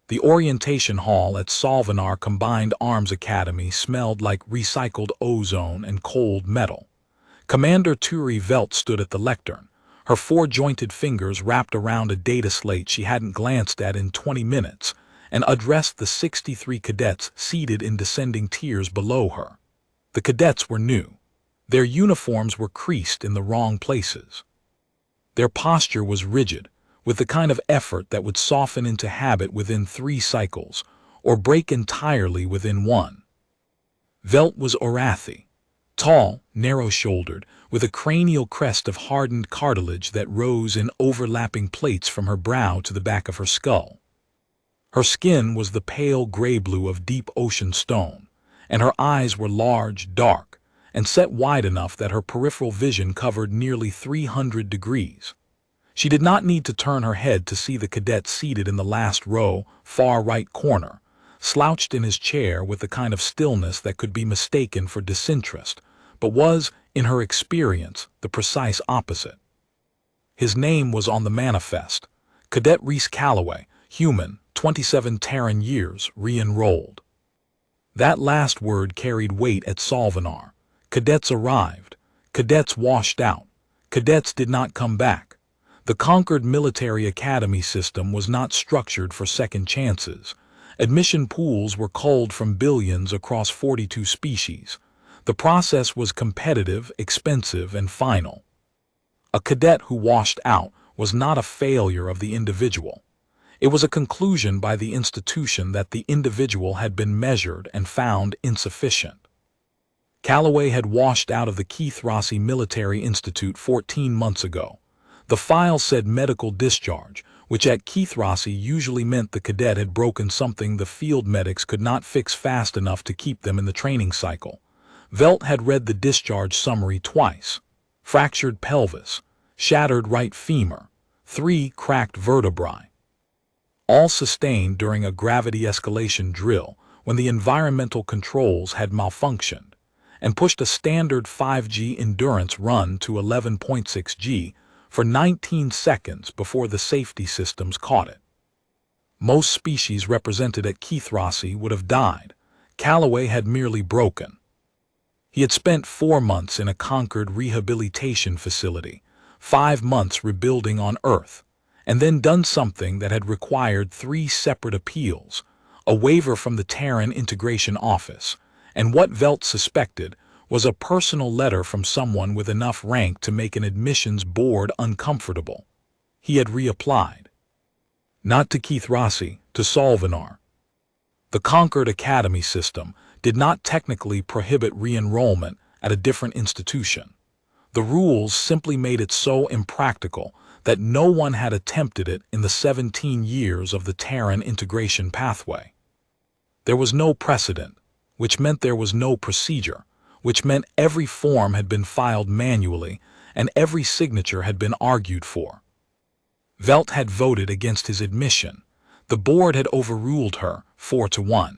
The orientation hall at Solvenar Combined Arms Academy smelled like recycled ozone and cold metal. Commander Turi Velt stood at the lectern, her four-jointed fingers wrapped around a data slate she hadn't glanced at in 20 minutes, and addressed the 63 cadets seated in descending tiers below her. The cadets were new. Their uniforms were creased in the wrong places. Their posture was rigid, with the kind of effort that would soften into habit within 3 cycles, or break entirely within 1. Velt was Orathi, tall, narrow-shouldered, with a cranial crest of hardened cartilage that rose in overlapping plates from her brow to the back of her skull. Her skin was the pale gray-blue of deep ocean stone, and her eyes were large, dark, and set wide enough that her peripheral vision covered nearly 300 degrees. She did not need to turn her head to see the cadet seated in the last row, far right corner, slouched in his chair with the kind of stillness that could be mistaken for disinterest, but was, in her experience, the precise opposite. His name was on the manifest: Cadet Reese Calloway, human, 27 Terran years, re-enrolled. That last word carried weight at Solvenar. Cadets arrived. Cadets washed out. Cadets did not come back. The conquered military academy system was not structured for second chances. Admission pools were culled from billions across 42 species. The process was competitive, expensive, and final. A cadet who washed out was not a failure of the individual. It was a conclusion by the institution that the individual had been measured and found insufficient. Calloway had washed out of the Keith Rossi Military Institute 14 months ago. The file said medical discharge, which at Keith Rossi usually meant the cadet had broken something the field medics could not fix fast enough to keep them in the training cycle. Velt had read the discharge summary twice. Fractured pelvis, shattered right femur, 3 cracked vertebrae. All sustained during a gravity escalation drill when the environmental controls had malfunctioned, and pushed a standard 5G endurance run to 11.6 G for 19 seconds before the safety systems caught it. Most species represented at Keith Rossi would have died. Calloway had merely broken. He had spent 4 months in a conquered rehabilitation facility, 5 months rebuilding on Earth, and then done something that had required 3 separate appeals, a waiver from the Terran Integration Office, and what Velt suspected was a personal letter from someone with enough rank to make an admissions board uncomfortable. He had reapplied. Not to Keith Rossi, to Solvenar. The conquered academy system did not technically prohibit re-enrollment at a different institution. The rules simply made it so impractical that no one had attempted it in the 17 years of the Terran integration pathway. There was no precedent, which meant there was no procedure, which meant every form had been filed manually and every signature had been argued for. Velt had voted against his admission. The board had overruled her 4-1.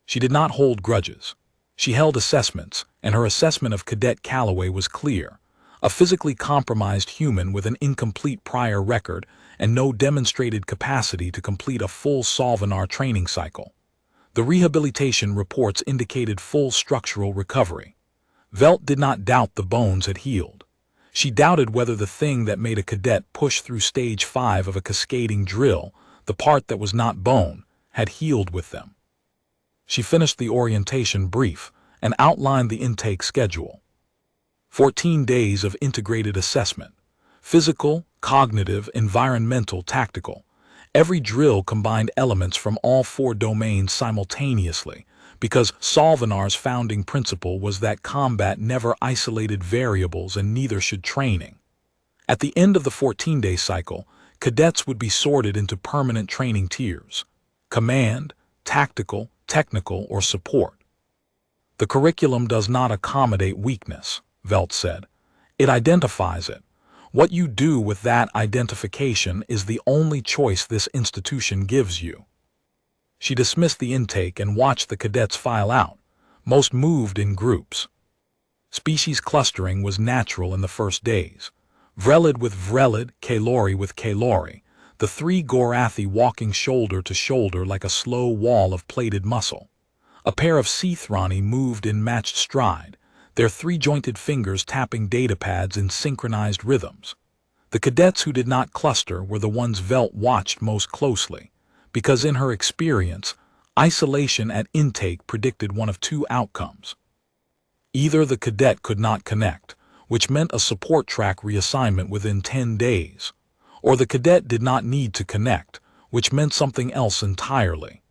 She did not hold grudges. She held assessments, and her assessment of Cadet Calloway was clear: a physically compromised human with an incomplete prior record and no demonstrated capacity to complete a full Solvenar training cycle. The rehabilitation reports indicated full structural recovery. Velt did not doubt the bones had healed. She doubted whether the thing that made a cadet push through stage 5 of a cascading drill, the part that was not bone, had healed with them. She finished the orientation brief and outlined the intake schedule. 14 days of integrated assessment: physical, cognitive, environmental, tactical. Every drill combined elements from all 4 domains simultaneously, because Solvenar's founding principle was that combat never isolated variables and neither should training. At the end of the 14-day cycle, cadets would be sorted into permanent training tiers: command, tactical, technical, or support. The curriculum does not accommodate weakness, Velt said. It identifies it. What you do with that identification is the only choice this institution gives you. She dismissed the intake and watched the cadets file out. Most moved in groups. Species clustering was natural in the first days. Vrelid with Vrelid, Kalori with Kalori. the three Gorathi walking shoulder to shoulder like a slow wall of plated muscle. A pair of Seathrani moved in matched stride, their three-jointed fingers tapping datapads in synchronized rhythms. The cadets who did not cluster were the ones Velt watched most closely, because in her experience, isolation at intake predicted one of two outcomes. Either the cadet could not connect, which meant a support track reassignment within 10 days, or the cadet did not need to connect, which meant something else entirely.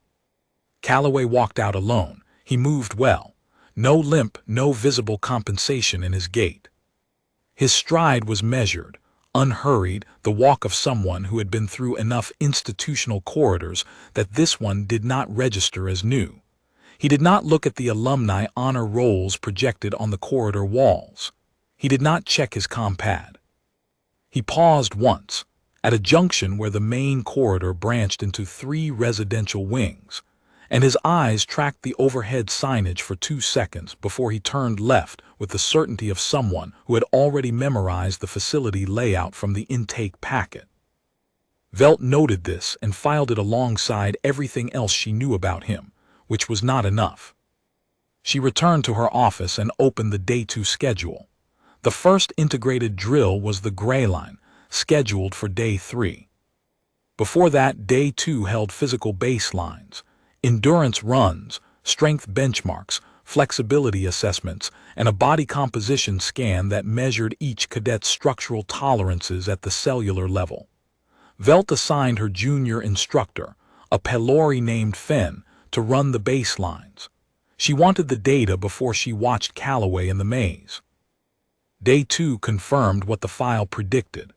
Calloway walked out alone. He moved well. No limp, no visible compensation in his gait. His stride was measured, unhurried, the walk of someone who had been through enough institutional corridors that this one did not register as new. He did not look at the alumni honor rolls projected on the corridor walls. He did not check his compad. He paused once, at a junction where the main corridor branched into 3 residential wings, and his eyes tracked the overhead signage for 2 seconds before he turned left with the certainty of someone who had already memorized the facility layout from the intake packet. Velt noted this and filed it alongside everything else she knew about him, which was not enough. She returned to her office and opened the Day 2 schedule. The first integrated drill was the Gray Line, scheduled for Day 3. Before that, Day 2 held physical baselines, endurance runs, strength benchmarks, flexibility assessments, and a body composition scan that measured each cadet's structural tolerances at the cellular level. Velt assigned her junior instructor, a Pelori named Fenn, to run the baselines. She wanted the data before she watched Calloway in the maze. Day 2 confirmed what the file predicted.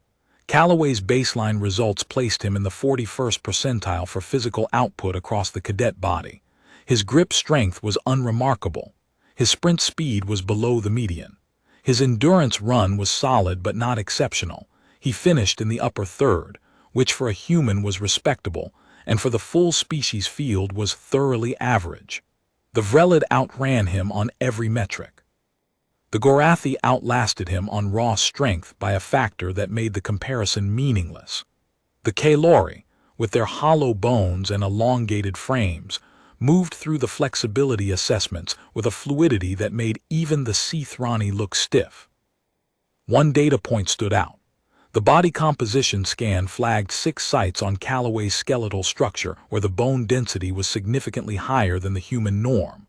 Calloway's baseline results placed him in the 41st percentile for physical output across the cadet body. His grip strength was unremarkable. His sprint speed was below the median. His endurance run was solid but not exceptional. He finished in the upper third, which for a human was respectable, and for the full species field was thoroughly average. The Vrelid outran him on every metric. The Gorathi outlasted him on raw strength by a factor that made the comparison meaningless. The Kalori, with their hollow bones and elongated frames, moved through the flexibility assessments with a fluidity that made even the Seathrani look stiff. One data point stood out. The body composition scan flagged 6 sites on Calloway's skeletal structure where the bone density was significantly higher than the human norm.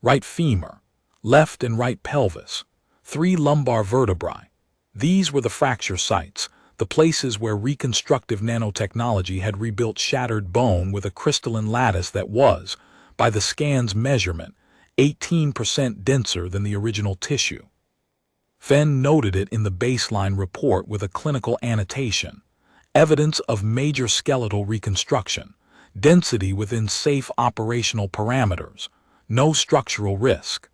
Right femur, left and right pelvis, 3 lumbar vertebrae. These were the fracture sites, the places where reconstructive nanotechnology had rebuilt shattered bone with a crystalline lattice that was, by the scan's measurement, 18% denser than the original tissue. Fenn noted it in the baseline report with a clinical annotation: evidence of major skeletal reconstruction, density within safe operational parameters, no structural risk.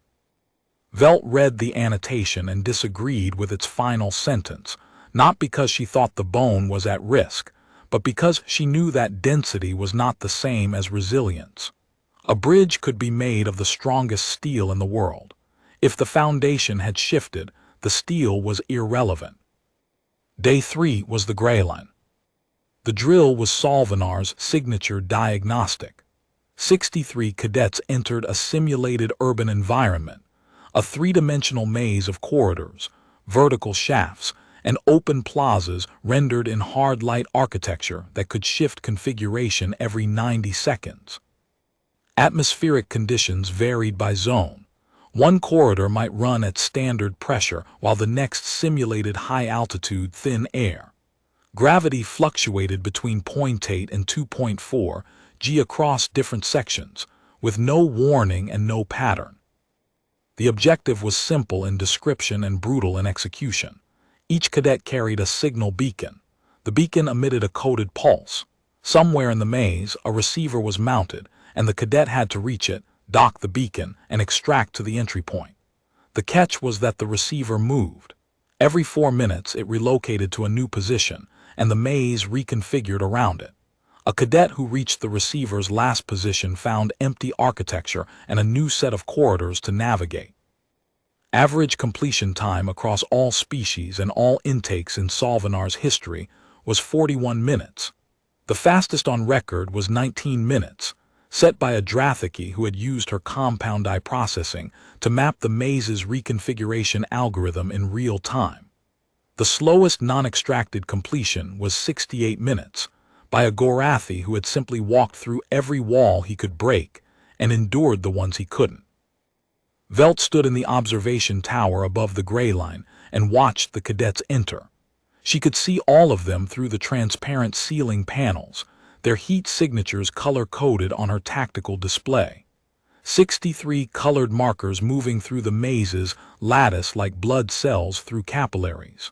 Velt read the annotation and disagreed with its final sentence, not because she thought the bone was at risk, but because she knew that density was not the same as resilience. A bridge could be made of the strongest steel in the world. If the foundation had shifted, the steel was irrelevant. Day 3 was the Gray Line. The drill was Solvinar's signature diagnostic. 63 cadets entered a simulated urban environment, a 3-dimensional maze of corridors, vertical shafts, and open plazas rendered in hard light architecture that could shift configuration every 90 seconds. Atmospheric conditions varied by zone. One corridor might run at standard pressure while the next simulated high-altitude thin air. Gravity fluctuated between 0.8 and 2.4 g across different sections, with no warning and no pattern. The objective was simple in description and brutal in execution. Each cadet carried a signal beacon. The beacon emitted a coded pulse. Somewhere in the maze, a receiver was mounted, and the cadet had to reach it, dock the beacon, and extract to the entry point. The catch was that the receiver moved. Every 4 minutes, it relocated to a new position, and the maze reconfigured around it. A cadet who reached the receiver's last position found empty architecture and a new set of corridors to navigate. Average completion time across all species and all intakes in Solvinar's history was 41 minutes. The fastest on record was 19 minutes, set by a Drathiki who had used her compound eye processing to map the maze's reconfiguration algorithm in real time. The slowest non-extracted completion was 68 minutes, by a Gorathi who had simply walked through every wall he could break and endured the ones he couldn't. Velt stood in the observation tower above the gray line and watched the cadets enter. She could see all of them through the transparent ceiling panels, their heat signatures color-coded on her tactical display. 63 colored markers moving through the maze's lattice like blood cells through capillaries.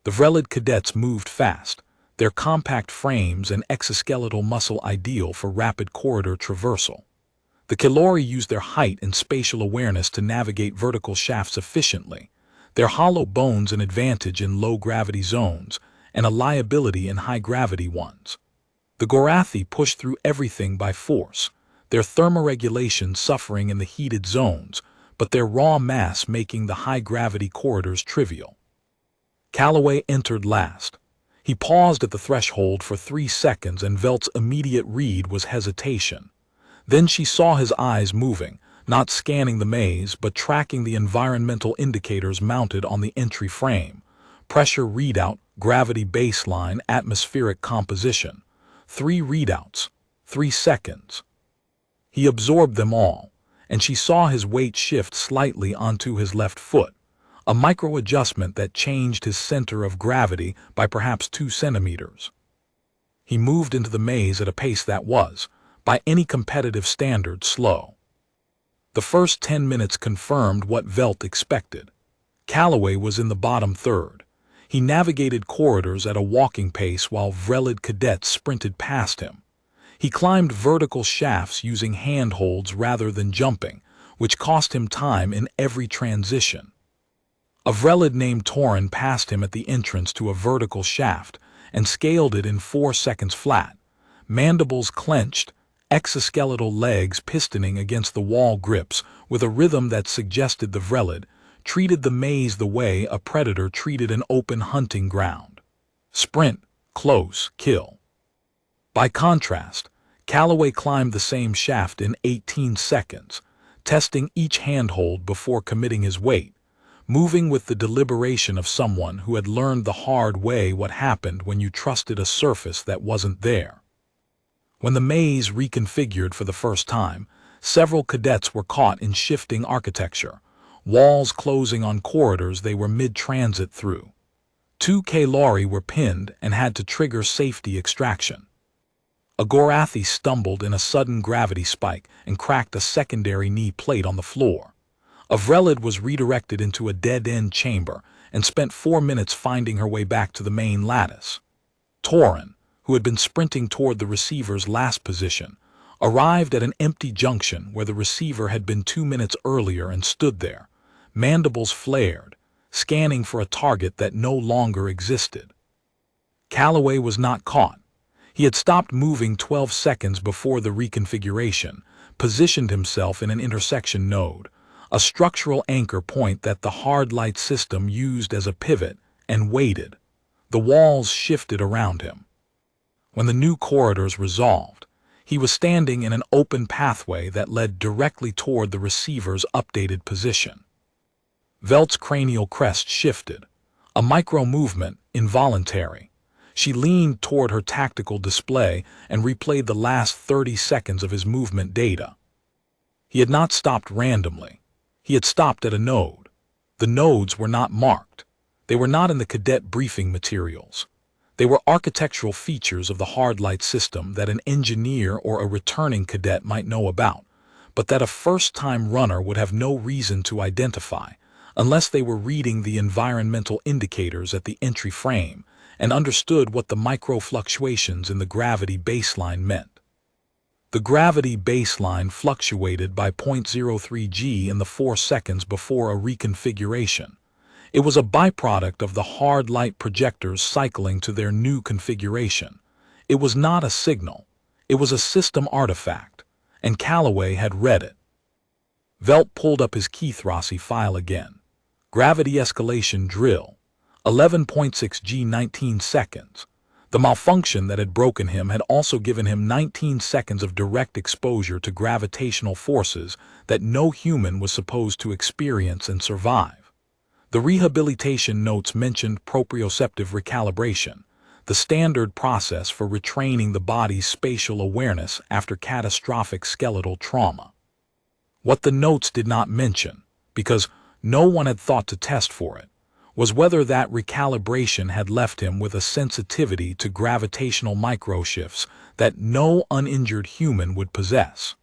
The Vrelid cadets moved fast, their compact frames and exoskeletal muscle ideal for rapid corridor traversal. The Kilori used their height and spatial awareness to navigate vertical shafts efficiently, their hollow bones an advantage in low-gravity zones and a liability in high-gravity ones. The Gorathi pushed through everything by force, their thermoregulation suffering in the heated zones, but their raw mass making the high-gravity corridors trivial. Calloway entered last. He paused at the threshold for 3 seconds and Velt's immediate read was hesitation. Then she saw his eyes moving, not scanning the maze but tracking the environmental indicators mounted on the entry frame. Pressure readout, gravity baseline, atmospheric composition. 3 readouts, 3 seconds. He absorbed them all, and she saw his weight shift slightly onto his left foot, a micro-adjustment that changed his center of gravity by perhaps 2 centimeters. He moved into the maze at a pace that was, by any competitive standard, slow. The first 10 minutes confirmed what Velt expected. Calloway was in the bottom third. He navigated corridors at a walking pace while Vrelid cadets sprinted past him. He climbed vertical shafts using handholds rather than jumping, which cost him time in every transition. A Vrelid named Torin passed him at the entrance to a vertical shaft and scaled it in 4 seconds flat, mandibles clenched, exoskeletal legs pistoning against the wall grips with a rhythm that suggested the Vrelid treated the maze the way a predator treated an open hunting ground. Sprint, close, kill. By contrast, Calloway climbed the same shaft in 18 seconds, testing each handhold before committing his weight, moving with the deliberation of someone who had learned the hard way what happened when you trusted a surface that wasn't there. When the maze reconfigured for the first time, several cadets were caught in shifting architecture, walls closing on corridors they were mid-transit through. 2 Kalori were pinned and had to trigger safety extraction. A Gorathi stumbled in a sudden gravity spike and cracked a secondary knee plate on the floor. A Vrelid was redirected into a dead-end chamber and spent 4 minutes finding her way back to the main lattice. Torin, who had been sprinting toward the receiver's last position, arrived at an empty junction where the receiver had been 2 minutes earlier and stood there, mandibles flared, scanning for a target that no longer existed. Calloway was not caught. He had stopped moving 12 seconds before the reconfiguration, positioned himself in an intersection node, a structural anchor point that the hard light system used as a pivot, and waited. The walls shifted around him. When the new corridors resolved, he was standing in an open pathway that led directly toward the receiver's updated position. Velt's cranial crest shifted, a micro-movement, involuntary. She leaned toward her tactical display and replayed the last 30 seconds of his movement data. He had not stopped randomly. He had stopped at a node. The nodes were not marked. They were not in the cadet briefing materials. They were architectural features of the hard light system that an engineer or a returning cadet might know about, but that a first-time runner would have no reason to identify unless they were reading the environmental indicators at the entry frame and understood what the micro-fluctuations in the gravity baseline meant. The gravity baseline fluctuated by 0.03 g in the 4 seconds before a reconfiguration. It was a byproduct of the hard light projectors cycling to their new configuration. It was not a signal. It was a system artifact, and Calloway had read it. Velt pulled up his Keithrossi file again. Gravity escalation drill, 11.6 g 19 seconds. The malfunction that had broken him had also given him 19 seconds of direct exposure to gravitational forces that no human was supposed to experience and survive. The rehabilitation notes mentioned proprioceptive recalibration, the standard process for retraining the body's spatial awareness after catastrophic skeletal trauma. What the notes did not mention, because no one had thought to test for it, was whether that recalibration had left him with a sensitivity to gravitational microshifts that no uninjured human would possess.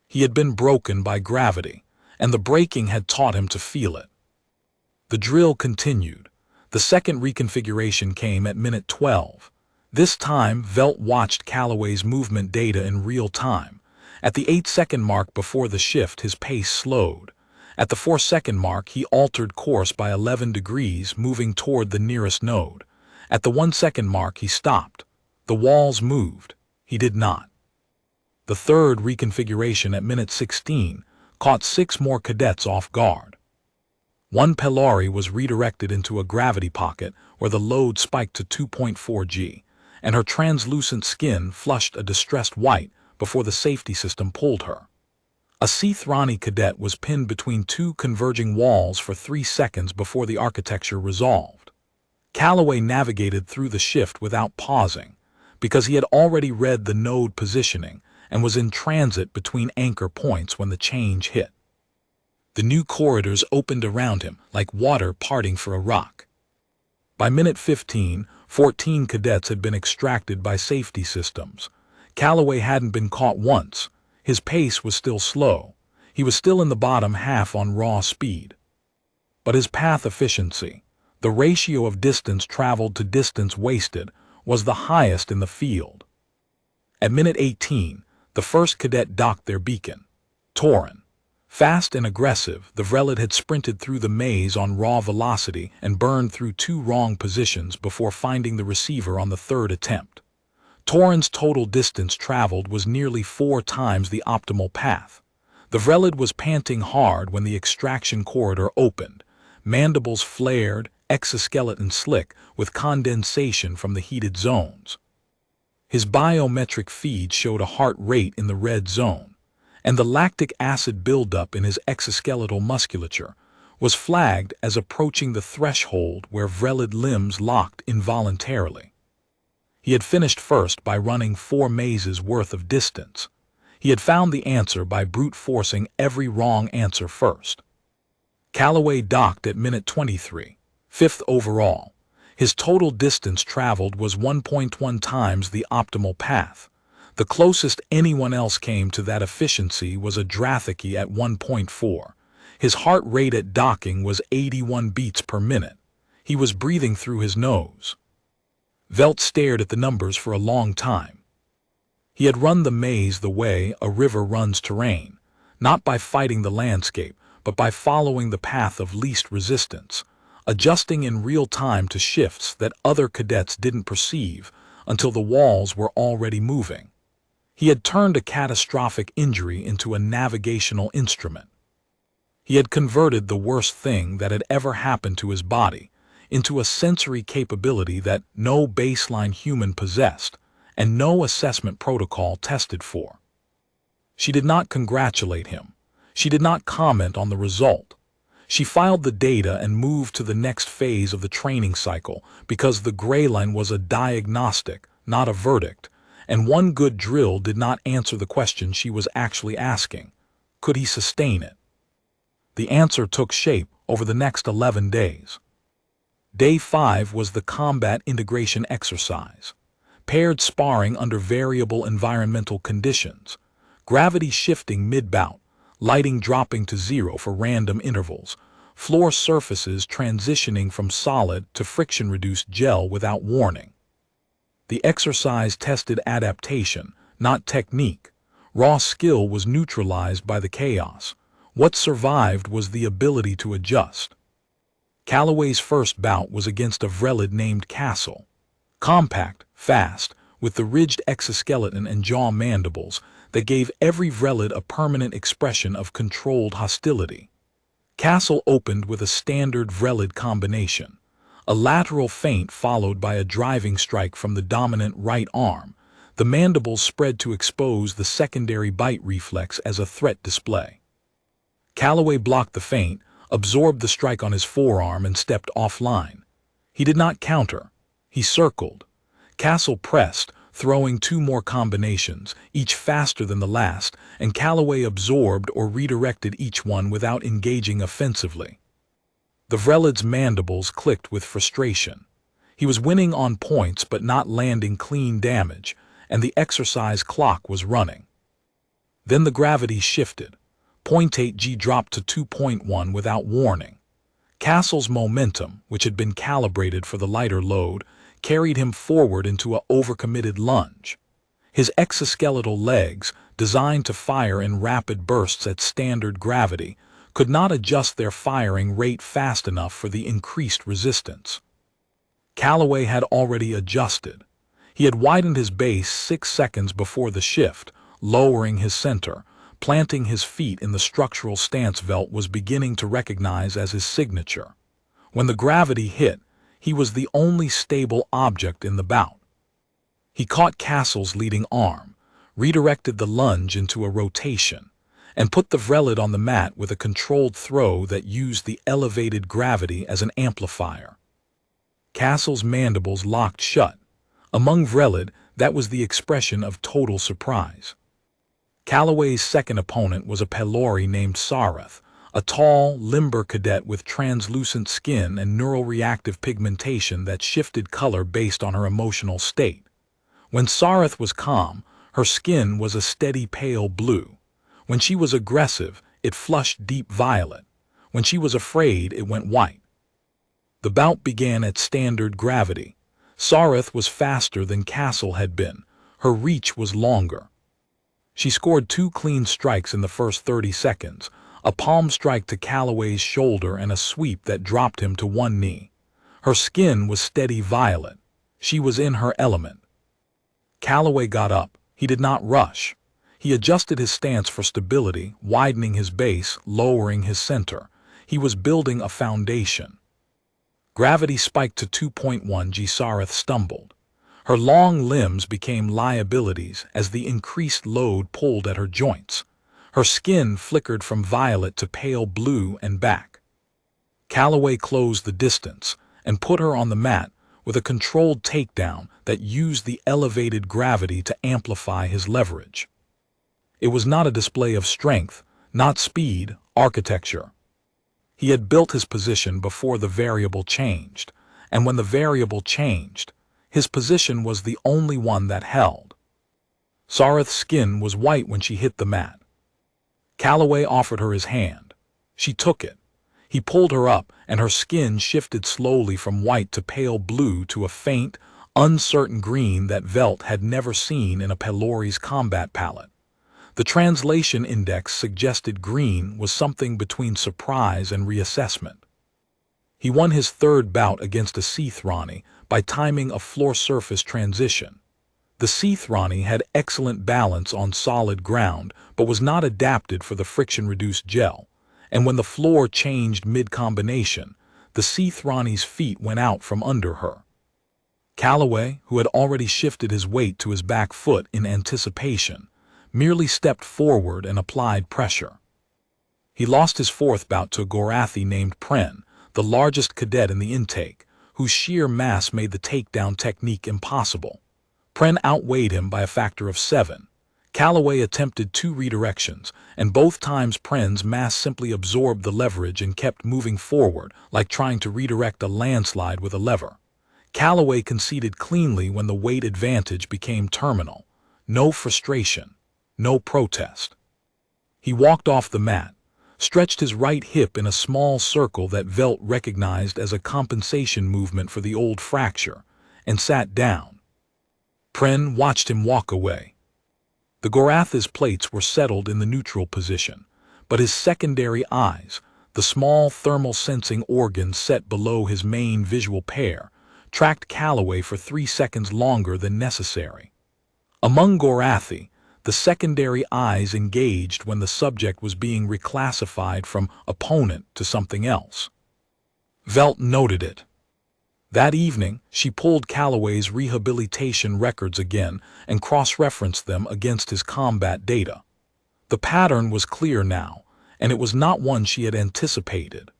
He had been broken by gravity, and the breaking had taught him to feel it. The drill continued. The second reconfiguration came at minute 12. This time, Velt watched Calloway's movement data in real time. At the 8-second mark before the shift, his pace slowed. At the 4-second mark, he altered course by 11 degrees, moving toward the nearest node. At the 1-second mark, he stopped. The walls moved. He did not. The third reconfiguration at minute 16 caught 6 more cadets off guard. One Pelari was redirected into a gravity pocket where the load spiked to 2.4 G, and her translucent skin flushed a distressed white before the safety system pulled her. A Thrani cadet was pinned between 2 converging walls for 3 seconds before the architecture resolved. Calloway navigated through the shift without pausing, because he had already read the node positioning and was in transit between anchor points when the change hit. The new corridors opened around him like water parting for a rock. By minute 15, 14 cadets had been extracted by safety systems. Calloway hadn't been caught once. His pace was still slow. He was still in the bottom half on raw speed. But his path efficiency, the ratio of distance traveled to distance wasted, was the highest in the field. At minute 18, the first cadet docked their beacon. Torin. Fast and aggressive, the Vrelid had sprinted through the maze on raw velocity and burned through 2 wrong positions before finding the receiver on the 3rd attempt. Torin's total distance traveled was nearly 4 times the optimal path. The Vrelid was panting hard when the extraction corridor opened. Mandibles flared, exoskeleton slick with condensation from the heated zones. His biometric feed showed a heart rate in the red zone, and the lactic acid buildup in his exoskeletal musculature was flagged as approaching the threshold where Vrelid limbs locked involuntarily. He had finished first by running 4 mazes worth of distance. He had found the answer by brute forcing every wrong answer first. Calloway docked at minute 23, 5th overall. His total distance traveled was 1.1 times the optimal path. The closest anyone else came to that efficiency was a Drathiki at 1.4. His heart rate at docking was 81 beats per minute. He was breathing through his nose. Velt stared at the numbers for a long time. He had run the maze the way a river runs terrain, not by fighting the landscape, but by following the path of least resistance, adjusting in real time to shifts that other cadets didn't perceive until the walls were already moving. He had turned a catastrophic injury into a navigational instrument. He had converted the worst thing that had ever happened to his body into a sensory capability that no baseline human possessed and no assessment protocol tested for. She did not congratulate him. She did not comment on the result. She filed the data and moved to the next phase of the training cycle because the gray line was a diagnostic, not a verdict, and one good drill did not answer the question she was actually asking. Could he sustain it? The answer took shape over the next 11 days. Day 5 was the combat integration exercise. Paired sparring under variable environmental conditions, gravity shifting mid-bout, lighting dropping to 0 for random intervals, floor surfaces transitioning from solid to friction-reduced gel without warning. The exercise tested adaptation, not technique. Raw skill was neutralized by the chaos. What survived was the ability to adjust. Calloway's first bout was against a Vrelid named Castle. Compact, fast, with the ridged exoskeleton and jaw mandibles that gave every Vrelid a permanent expression of controlled hostility. Castle opened with a standard Vrelid combination, A lateral feint followed by a driving strike from the dominant right arm. The mandibles spread to expose the secondary bite reflex as a threat display. Calloway blocked the feint, absorbed the strike on his forearm, and stepped offline. He did not counter. He circled. Castle pressed, throwing two more combinations, each faster than the last, and Calloway absorbed or redirected each one without engaging offensively. The Vreled's mandibles clicked with frustration. He was winning on points but not landing clean damage, and the exercise clock was running. Then the gravity shifted. 0.8G dropped to 2.1 without warning. Castle's momentum, which had been calibrated for the lighter load, carried him forward into an overcommitted lunge. His exoskeletal legs, designed to fire in rapid bursts at standard gravity, could not adjust their firing rate fast enough for the increased resistance. Calloway had already adjusted. He had widened his base 6 seconds before the shift, lowering his center, planting his feet in the structural stance Velt was beginning to recognize as his signature. When the gravity hit, he was the only stable object in the bout. He caught Castle's leading arm, redirected the lunge into a rotation, and put the Vreled on the mat with a controlled throw that used the elevated gravity as an amplifier. Castle's mandibles locked shut. Among Vreled, that was the expression of total surprise. Calloway's second opponent was a Pelori named Sarath, a tall, limber cadet with translucent skin and neuroreactive pigmentation that shifted color based on her emotional state. When Sarath was calm, her skin was a steady pale blue. When she was aggressive, it flushed deep violet. When she was afraid, it went white. The bout began at standard gravity. Sarath was faster than Castle had been. Her reach was longer. She scored 2 clean strikes in the first 30 seconds, a palm strike to Calloway's shoulder and a sweep that dropped him to one knee. Her skin was steady violet. She was in her element. Calloway got up. He did not rush. He adjusted his stance for stability, widening his base, lowering his center. He was building a foundation. Gravity spiked to 2.1 G. Sarath stumbled. Her long limbs became liabilities as the increased load pulled at her joints. Her skin flickered from violet to pale blue and back. Calloway closed the distance and put her on the mat with a controlled takedown that used the elevated gravity to amplify his leverage. It was not a display of strength, not speed, architecture. He had built his position before the variable changed, and when the variable changed, his position was the only one that held. Sarath's skin was white when she hit the mat. Calloway offered her his hand. She took it. He pulled her up, and her skin shifted slowly from white to pale blue to a faint, uncertain green that Velt had never seen in a Pelori's combat palette. The translation index suggested green was something between surprise and reassessment. He won his third bout against a Seathrani by timing a floor surface transition. The Seathrani had excellent balance on solid ground but was not adapted for the friction-reduced gel, and when the floor changed mid-combination, the Seathrani's feet went out from under her. Calloway, who had already shifted his weight to his back foot in anticipation, merely stepped forward and applied pressure. He lost his fourth bout to a Gorathi named Pren, the largest cadet in the intake, whose sheer mass made the takedown technique impossible. Pren outweighed him by a factor of 7. Calloway attempted 2 redirections, and both times Pren's mass simply absorbed the leverage and kept moving forward, like trying to redirect a landslide with a lever. Calloway conceded cleanly when the weight advantage became terminal. No frustration. No protest. He walked off the mat, stretched his right hip in a small circle that Velt recognized as a compensation movement for the old fracture, and sat down. Pren watched him walk away. The Gorathi's plates were settled in the neutral position, but his secondary eyes, the small thermal sensing organs set below his main visual pair, tracked Calloway for 3 seconds longer than necessary. Among Gorathi, the secondary eyes engaged when the subject was being reclassified from opponent to something else. Velt noted it. That evening, she pulled Calloway's rehabilitation records again and cross-referenced them against his combat data. The pattern was clear now, and it was not one she had anticipated.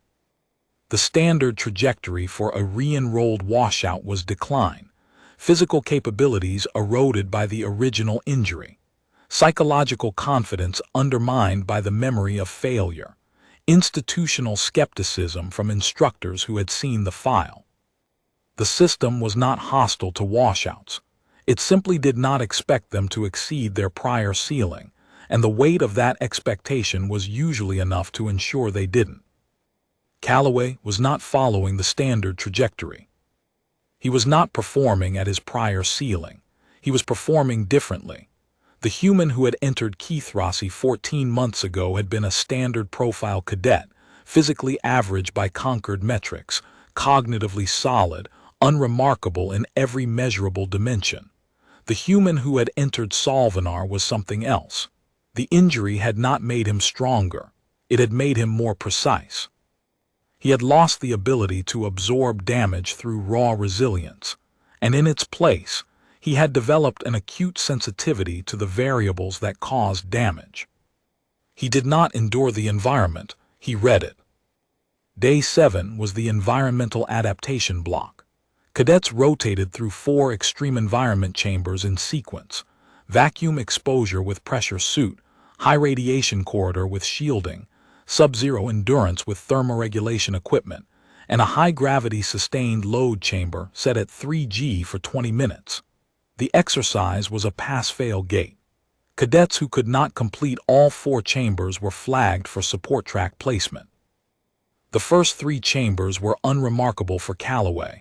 The standard trajectory for a re-enrolled washout was decline, physical capabilities eroded by the original injury, psychological confidence undermined by the memory of failure, institutional skepticism from instructors who had seen the file. The system was not hostile to washouts. It simply did not expect them to exceed their prior ceiling, and the weight of that expectation was usually enough to ensure they didn't. Calloway was not following the standard trajectory. He was not performing at his prior ceiling. He was performing differently. The human who had entered Keithrossi 14 months ago had been a standard profile cadet, physically average by Concord metrics, cognitively solid, unremarkable in every measurable dimension. The human who had entered Solvenar was something else. The injury had not made him stronger. It had made him more precise. He had lost the ability to absorb damage through raw resilience, and in its place, he had developed an acute sensitivity to the variables that caused damage. He did not endure the environment, he read it. Day 7 was the environmental adaptation block. Cadets rotated through 4 extreme environment chambers in sequence: vacuum exposure with pressure suit, high radiation corridor with shielding, sub-zero endurance with thermoregulation equipment, and a high-gravity sustained load chamber set at 3G for 20 minutes. The exercise was a pass-fail gate. Cadets who could not complete all 4 chambers were flagged for support track placement. The first 3 chambers were unremarkable for Calloway.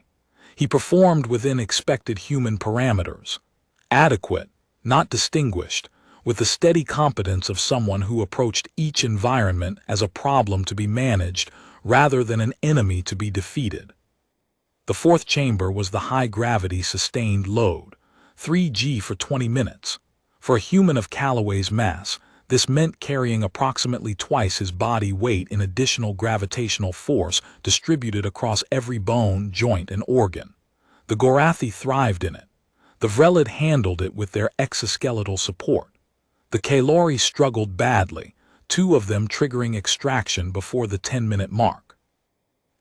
He performed within expected human parameters. Adequate, not distinguished, with the steady competence of someone who approached each environment as a problem to be managed rather than an enemy to be defeated. The 4th chamber was the high-gravity sustained load, 3G for 20 minutes. For a human of Calloway's mass, this meant carrying approximately twice his body weight in additional gravitational force distributed across every bone, joint, and organ. The Gorathi thrived in it. The Vrelid handled it with their exoskeletal support. The Kalori struggled badly, 2 of them triggering extraction before the 10-minute mark.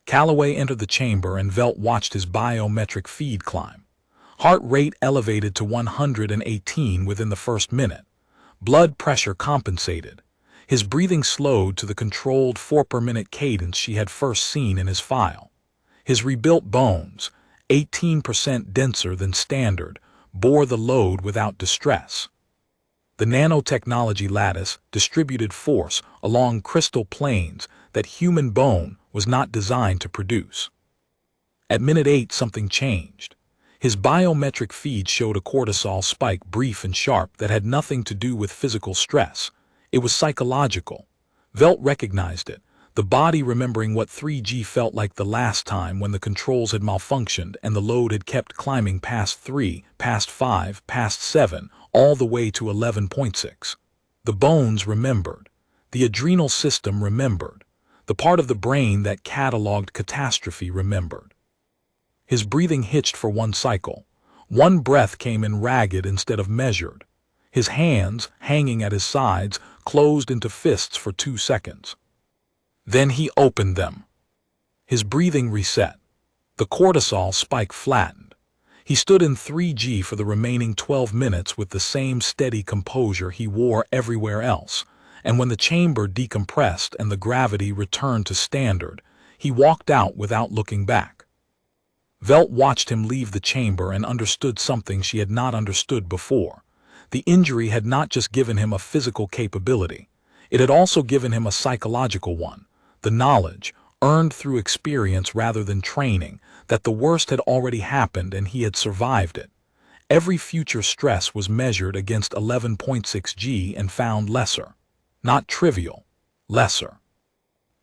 Calloway entered the chamber and Velt watched his biometric feed climb. Heart rate elevated to 118 within the first minute. Blood pressure compensated. His breathing slowed to the controlled 4-per-minute cadence she had first seen in his file. His rebuilt bones, 18% denser than standard, bore the load without distress. The nanotechnology lattice distributed force along crystal planes that human bone was not designed to produce. At minute 8, something changed. His biometric feed showed a cortisol spike, brief and sharp, that had nothing to do with physical stress. It was psychological. Velt recognized it, the body remembering what 3G felt like the last time when the controls had malfunctioned and the load had kept climbing past 3, past 5, past 7, all the way to 11.6. The bones remembered. The adrenal system remembered. The part of the brain that cataloged catastrophe remembered. His breathing hitched for 1 cycle. 1 breath came in ragged instead of measured. His hands, hanging at his sides, closed into fists for 2 seconds. Then he opened them. His breathing reset. The cortisol spike flattened. He stood in 3G for the remaining 12 minutes with the same steady composure he wore everywhere else, and when the chamber decompressed and the gravity returned to standard, he walked out without looking back. Velt watched him leave the chamber and understood something she had not understood before. The injury had not just given him a physical capability. It had also given him a psychological one, the knowledge, earned through experience rather than training, that the worst had already happened and he had survived it. Every future stress was measured against 11.6G and found lesser. Not trivial, lesser.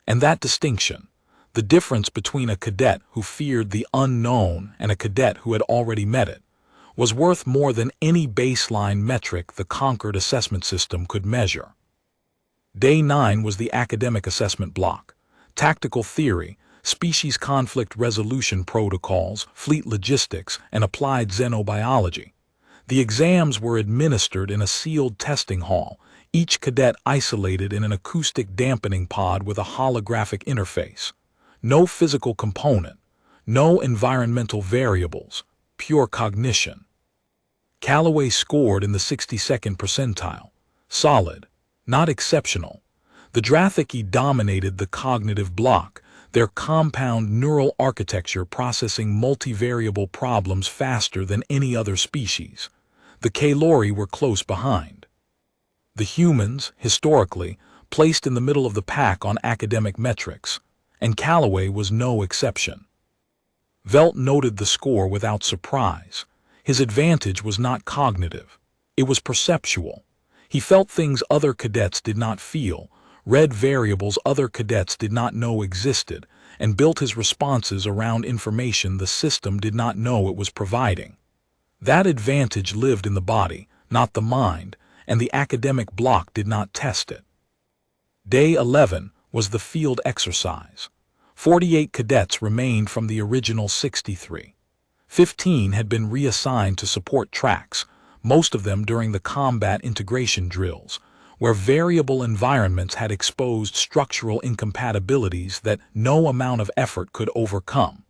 And that distinction, the difference between a cadet who feared the unknown and a cadet who had already met it, was worth more than any baseline metric the Concord assessment system could measure. Day 9 was the academic assessment block. Tactical theory, species conflict resolution protocols, fleet logistics, and applied xenobiology. The exams were administered in a sealed testing hall, each cadet isolated in an acoustic dampening pod with a holographic interface. No physical component, no environmental variables, pure cognition. Calloway scored in the 62nd percentile. Solid, not exceptional. The Drathiki dominated the cognitive block, their compound neural architecture processing multivariable problems faster than any other species. The Kailori were close behind. The humans, historically, placed in the middle of the pack on academic metrics, and Calloway was no exception. Velt noted the score without surprise. His advantage was not cognitive. It was perceptual. He felt things other cadets did not feel, read variables other cadets did not know existed, and built his responses around information the system did not know it was providing. That advantage lived in the body, not the mind, and the academic block did not test it. Day 11 was the field exercise. 48 cadets remained from the original 63. 15 had been reassigned to support tracks, most of them during the combat integration drills, where variable environments had exposed structural incompatibilities that no amount of effort could overcome.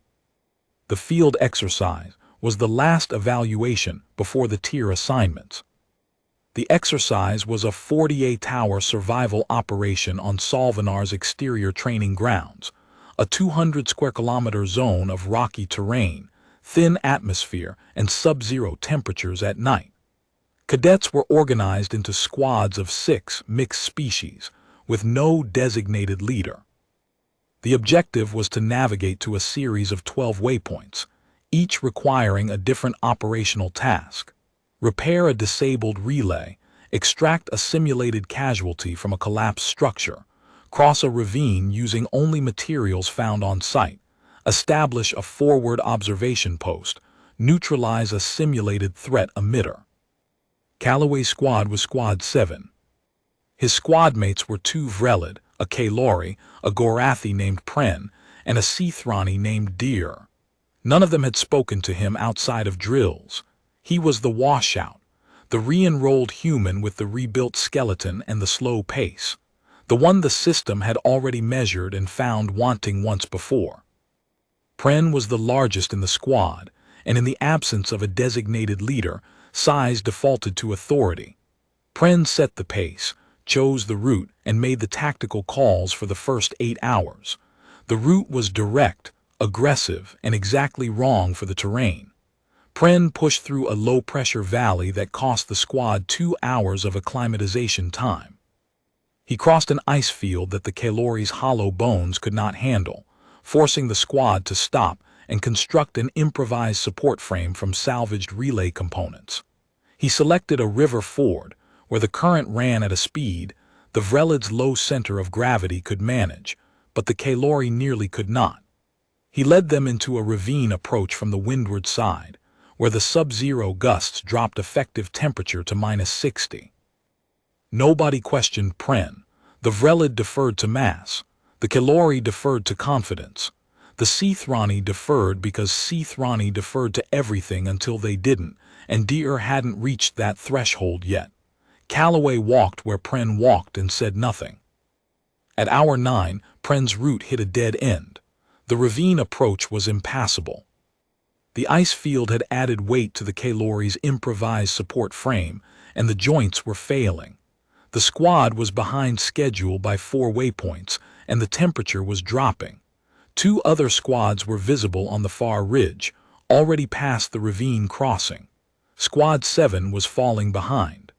The field exercise was the last evaluation before the tier assignments. The exercise was a 48-hour survival operation on Solvanar's exterior training grounds, a 200-square-kilometer zone of rocky terrain, thin atmosphere, and sub-zero temperatures at night. Cadets were organized into squads of 6 mixed species, with no designated leader. The objective was to navigate to a series of 12 waypoints, each requiring a different operational task. Repair a disabled relay, extract a simulated casualty from a collapsed structure, cross a ravine using only materials found on site, establish a forward observation post, neutralize a simulated threat emitter. Calloway's squad was Squad 7. His squad mates were 2 Vrelid, a Kailori, a Gorathi named Pren, and a Seathrani named Deer. None of them had spoken to him outside of drills. He was the washout, the re-enrolled human with the rebuilt skeleton and the slow pace, the one the system had already measured and found wanting once before. Pren was the largest in the squad, and in the absence of a designated leader, size defaulted to authority. Pren set the pace, chose the route, and made the tactical calls for the first 8 hours. The route was direct, aggressive, and exactly wrong for the terrain. Pren pushed through a low-pressure valley that cost the squad 2 hours of acclimatization time. He crossed an ice field that the Kailori's hollow bones could not handle, forcing the squad to stop and construct an improvised support frame from salvaged relay components. He selected a river ford, where the current ran at a speed the Vrelid's low center of gravity could manage, but the Kailori nearly could not. He led them into a ravine approach from the windward side, where the sub-zero gusts dropped effective temperature to -60. Nobody questioned Pren. The Vrelid deferred to mass. The Kailori deferred to confidence. The Seathrani deferred because Seathrani deferred to everything until they didn't, and Deer hadn't reached that threshold yet. Calloway walked where Pren walked and said nothing. At hour 9, Pren's route hit a dead end. The ravine approach was impassable. The ice field had added weight to the Kailori's improvised support frame, and the joints were failing. The squad was behind schedule by 4 waypoints, and the temperature was dropping. 2 other squads were visible on the far ridge, already past the ravine crossing. Squad 7 was falling behind.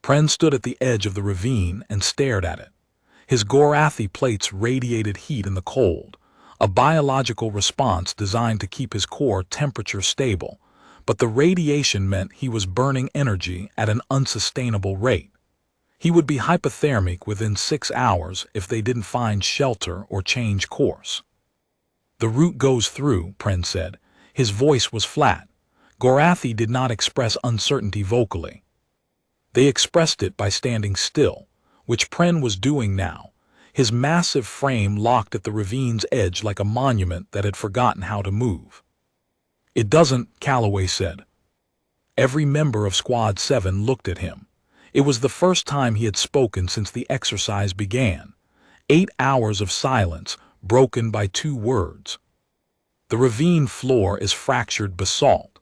Pren stood at the edge of the ravine and stared at it. His Gorathi plates radiated heat in the cold, a biological response designed to keep his core temperature stable, but the radiation meant he was burning energy at an unsustainable rate. He would be hypothermic within 6 hours if they didn't find shelter or change course. "The route goes through," Pren said. His voice was flat. Gorathi did not express uncertainty vocally. They expressed it by standing still, which Pren was doing now. his massive frame locked at the ravine's edge like a monument that had forgotten how to move. "It doesn't," Calloway said. Every member of Squad 7 looked at him. It was the first time he had spoken since the exercise began. 8 hours of silence, broken by 2 words. "The ravine floor is fractured basalt.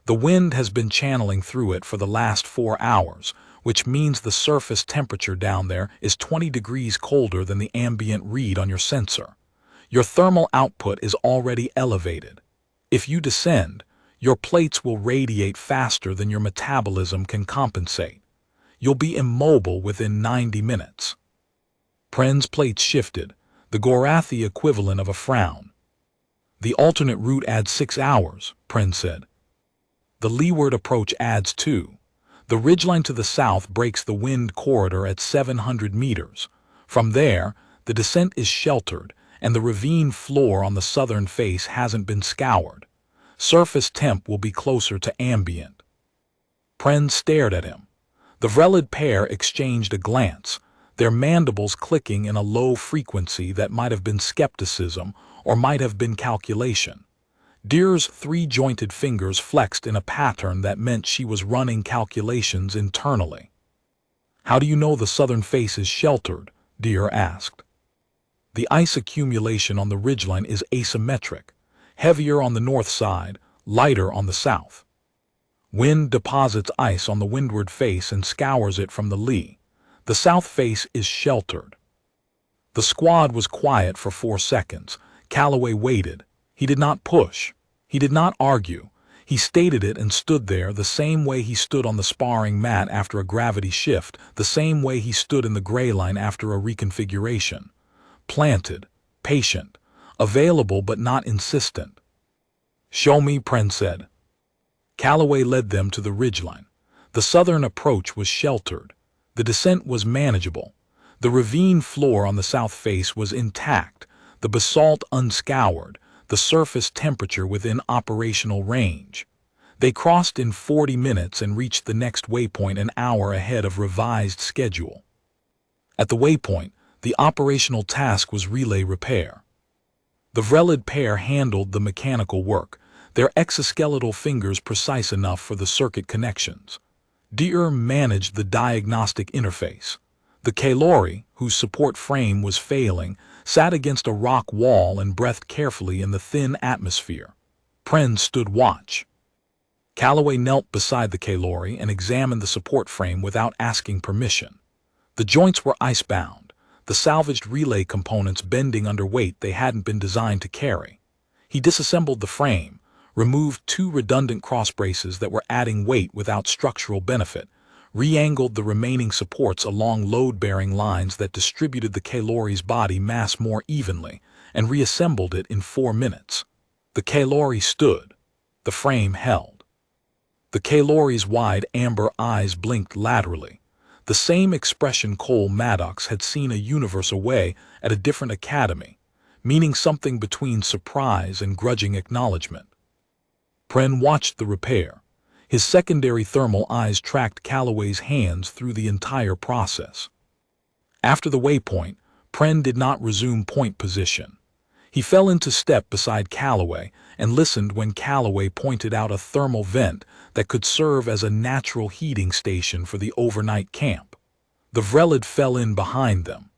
The wind has been channeling through it for the last 4 hours, which means the surface temperature down there is 20 degrees colder than the ambient read on your sensor. Your thermal output is already elevated. If you descend, your plates will radiate faster than your metabolism can compensate. You'll be immobile within 90 minutes. Pren's plates shifted, the Gorathi equivalent of a frown. "The alternate route adds 6 hours, Pren said. "The leeward approach adds 2. The ridgeline to the south breaks the wind corridor at 700 meters. From there, the descent is sheltered, and the ravine floor on the southern face hasn't been scoured. Surface temp will be closer to ambient." Pren stared at him. The Vrelid pair exchanged a glance, their mandibles clicking in a low frequency that might have been skepticism or might have been calculation. Deer's 3-jointed fingers flexed in a pattern that meant she was running calculations internally. "How do you know the southern face is sheltered?" Deer asked. "The ice accumulation on the ridgeline is asymmetric, heavier on the north side, lighter on the south. Wind deposits ice on the windward face and scours it from the lee. The south face is sheltered." The squad was quiet for 4 seconds. Calloway waited. He did not push. He did not argue. He stated it and stood there the same way he stood on the sparring mat after a gravity shift, the same way he stood in the gray line after a reconfiguration. Planted, patient, available but not insistent. "Show me," Pren said. Calloway led them to the ridgeline. The southern approach was sheltered. The descent was manageable. The ravine floor on the south face was intact, the basalt unscoured, the surface temperature within operational range. They crossed in 40 minutes and reached the next waypoint an hour ahead of revised schedule. At the waypoint, the operational task was relay repair. The Vrelid pair handled the mechanical work, their exoskeletal fingers precise enough for the circuit connections. Deer managed the diagnostic interface. The Kalori, whose support frame was failing, sat against a rock wall and breathed carefully in the thin atmosphere. Pren stood watch. Calloway knelt beside the Kalori and examined the support frame without asking permission. The joints were icebound, the salvaged relay components bending under weight they hadn't been designed to carry. He disassembled the frame, removed 2 redundant crossbraces that were adding weight without structural benefit, re-angled the remaining supports along load-bearing lines that distributed the Kalori's body mass more evenly, and reassembled it in 4 minutes. The Kalori stood. The frame held. The Kalori's wide amber eyes blinked laterally, the same expression Cole Maddox had seen a universe away at a different academy, meaning something between surprise and grudging acknowledgement. Pren watched the repair. His secondary thermal eyes tracked Calloway's hands through the entire process. After the waypoint, Pren did not resume point position. He fell into step beside Calloway and listened when Calloway pointed out a thermal vent that could serve as a natural heating station for the overnight camp. The Vrelid fell in behind them.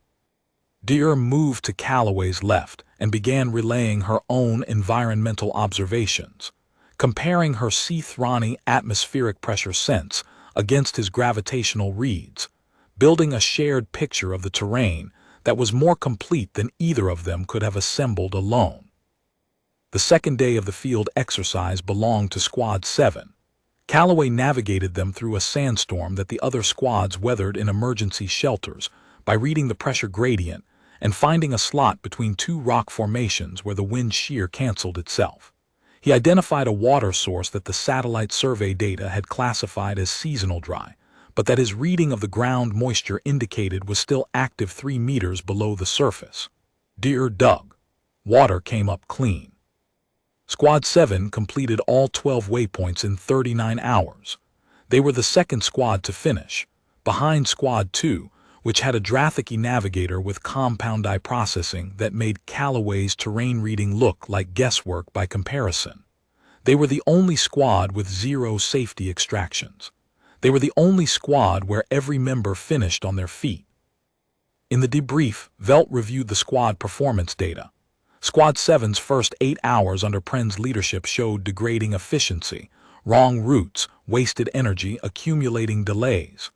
Deer moved to Calloway's left and began relaying her own environmental observations, comparing her Seathrani atmospheric pressure sense against his gravitational reads, building a shared picture of the terrain that was more complete than either of them could have assembled alone. The second day of the field exercise belonged to Squad 7. Calloway navigated them through a sandstorm that the other squads weathered in emergency shelters by reading the pressure gradient and finding a slot between 2 rock formations where the wind shear canceled itself. He identified a water source that the satellite survey data had classified as seasonal dry, but that his reading of the ground moisture indicated was still active 3 meters below the surface. Deer dug. Water came up clean. Squad 7 completed all 12 waypoints in 39 hours. They were the second squad to finish, behind Squad 2, which had a Drathiki navigator with compound eye processing that made Calloway's terrain reading look like guesswork by comparison. They were the only squad with zero safety extractions. They were the only squad where every member finished on their feet. In the debrief, Velt reviewed the squad performance data. Squad 7's first 8 hours under Pren's leadership showed degrading efficiency, wrong routes, wasted energy, accumulating delays.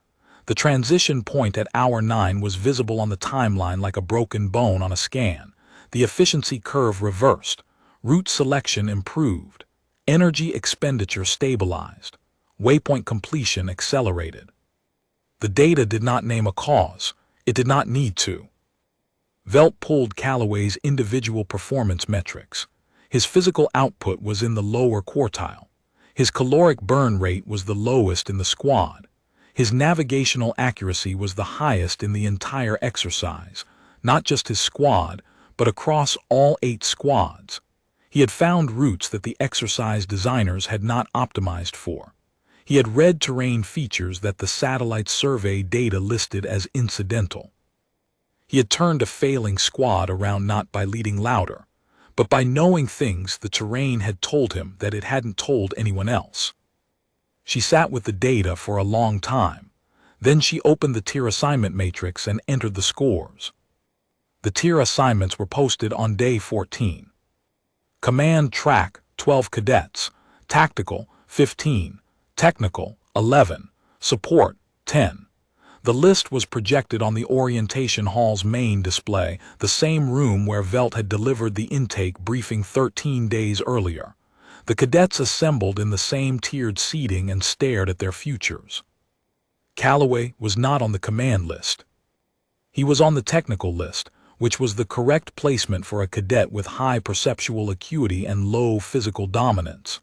The transition point at hour 9 was visible on the timeline like a broken bone on a scan. The efficiency curve reversed. Route selection improved. Energy expenditure stabilized. Waypoint completion accelerated. The data did not name a cause. It did not need to. Velt pulled Calloway's individual performance metrics. His physical output was in the lower quartile. His caloric burn rate was the lowest in the squad. His navigational accuracy was the highest in the entire exercise, not just his squad, but across all 8 squads. He had found routes that the exercise designers had not optimized for. He had read terrain features that the satellite survey data listed as incidental. He had turned a failing squad around not by leading louder, but by knowing things the terrain had told him that it hadn't told anyone else. She sat with the data for a long time. Then she opened the tier assignment matrix and entered the scores. The tier assignments were posted on day 14. Command track, 12 cadets. Tactical, 15. Technical, 11. Support, 10. The list was projected on the orientation hall's main display, the same room where Velt had delivered the intake briefing 13 days earlier. The cadets assembled in the same tiered seating and stared at their futures. Calloway was not on the command list. He was on the technical list, which was the correct placement for a cadet with high perceptual acuity and low physical dominance.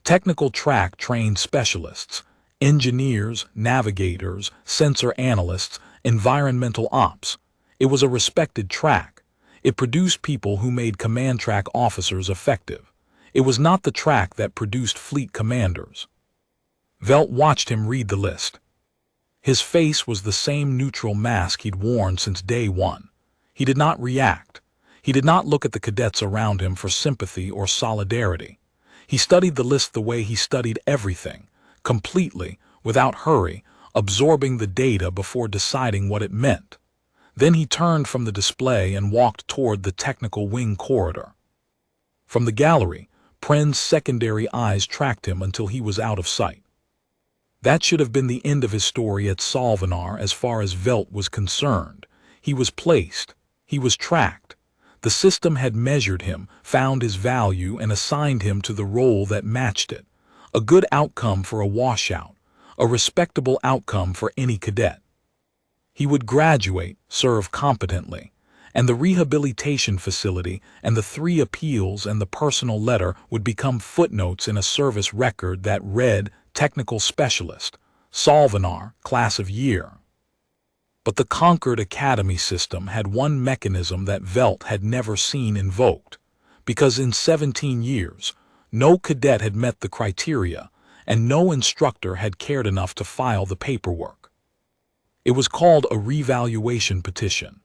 Technical track trained specialists, engineers, navigators, sensor analysts, environmental ops. It was a respected track. It produced people who made command track officers effective. It was not the track that produced fleet commanders. Velt watched him read the list. His face was the same neutral mask he'd worn since day 1. He did not react. He did not look at the cadets around him for sympathy or solidarity. He studied the list the way he studied everything, completely, without hurry, absorbing the data before deciding what it meant. Then he turned from the display and walked toward the technical wing corridor. From the gallery, Pren's secondary eyes tracked him until he was out of sight. That should have been the end of his story at Solvenar as far as Velt was concerned. He was placed. He was tracked. The system had measured him, found his value, and assigned him to the role that matched it. A good outcome for a washout, a respectable outcome for any cadet. He would graduate, serve competently, and the rehabilitation facility and the 3 appeals and the personal letter would become footnotes in a service record that read Technical Specialist, Solvenar, Class of Year. But the Concord Academy system had one mechanism that Velt had never seen invoked, because in 17 years, no cadet had met the criteria, and no instructor had cared enough to file the paperwork. It was called a revaluation petition.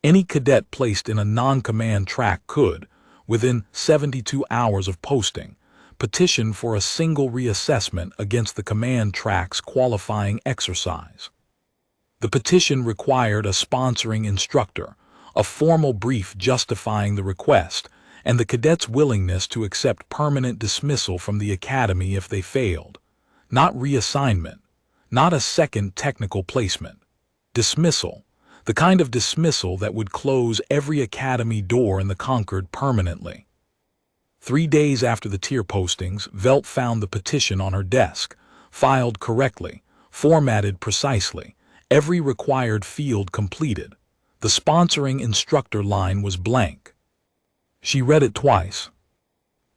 Any cadet placed in a non-command track could, within 72 hours of posting, petition for a single reassessment against the command track's qualifying exercise. The petition required a sponsoring instructor, a formal brief justifying the request, and the cadets' willingness to accept permanent dismissal from the academy if they failed. Not reassignment, not a second technical placement. Dismissal, the kind of dismissal that would close every academy door in the Concord permanently. 3 days after the tier postings, Velt found the petition on her desk, filed correctly, formatted precisely, every required field completed. The sponsoring instructor line was blank. She read it twice.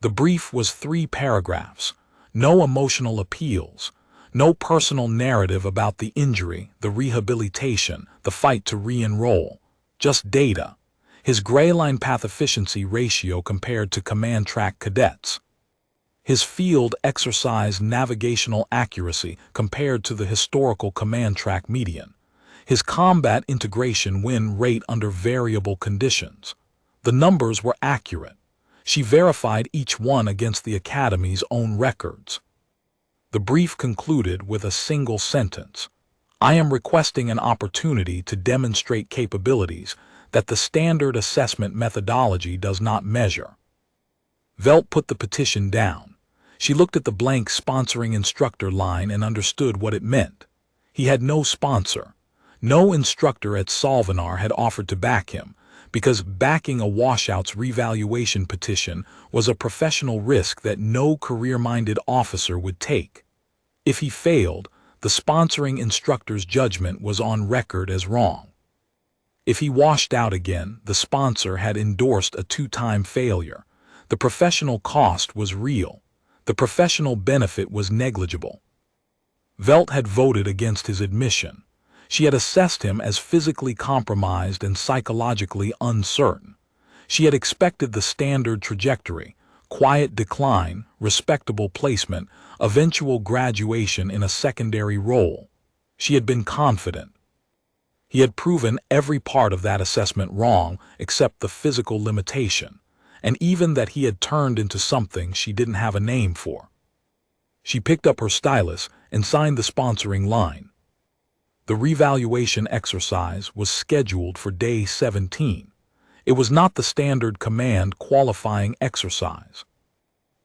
The brief was 3 paragraphs, no emotional appeals, no personal narrative about the injury, the rehabilitation, the fight to re-enroll, just data. His gray line path efficiency ratio compared to command track cadets. His field exercise navigational accuracy compared to the historical command track median. his combat integration win rate under variable conditions. The numbers were accurate. She verified each one against the Academy's own records. The brief concluded with a single sentence. I am requesting an opportunity to demonstrate capabilities that the standard assessment methodology does not measure. Velt put the petition down. She looked at the blank sponsoring instructor line and understood what it meant. He had no sponsor. No instructor at Solvinar had offered to back him, because backing a washout's revaluation petition was a professional risk that no career-minded officer would take. If he failed, the sponsoring instructor's judgment was on record as wrong. If he washed out again, the sponsor had endorsed a two-time failure. The professional cost was real. The professional benefit was negligible. Velt had voted against his admission. She had assessed him as physically compromised and psychologically uncertain. She had expected the standard trajectory: quiet decline, respectable placement, eventual graduation in a secondary role. She had been confident. He had proven every part of that assessment wrong except the physical limitation, and even that he had turned into something she didn't have a name for. She picked up her stylus and signed the sponsoring line. The revaluation exercise was scheduled for day 17. It was not the standard command qualifying exercise.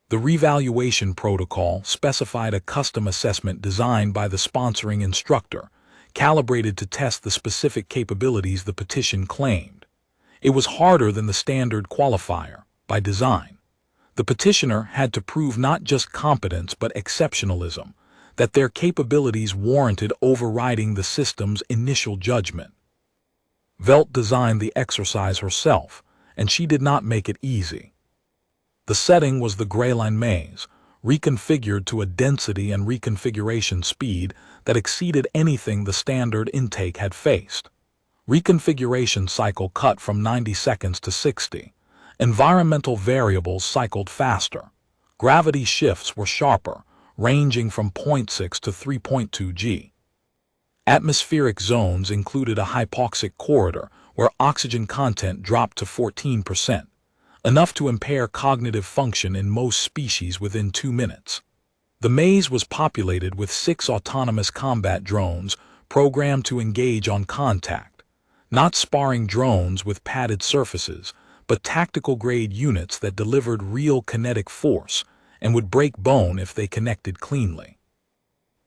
The revaluation protocol specified a custom assessment designed by the sponsoring instructor, calibrated to test the specific capabilities the petition claimed. It was harder than the standard qualifier, by design. The petitioner had to prove not just competence but exceptionalism, that their capabilities warranted overriding the system's initial judgment. Velt designed the exercise herself, and she did not make it easy. The setting was the Greyline maze, reconfigured to a density and reconfiguration speed that exceeded anything the standard intake had faced. Reconfiguration cycle cut from 90 seconds to 60. Environmental variables cycled faster. Gravity shifts were sharper, ranging from 0.6 to 3.2 G. Atmospheric zones included a hypoxic corridor where oxygen content dropped to 14%, enough to impair cognitive function in most species within 2 minutes. The maze was populated with 6 autonomous combat drones programmed to engage on contact, not sparring drones with padded surfaces, but tactical-grade units that delivered real kinetic force and would break bone if they connected cleanly.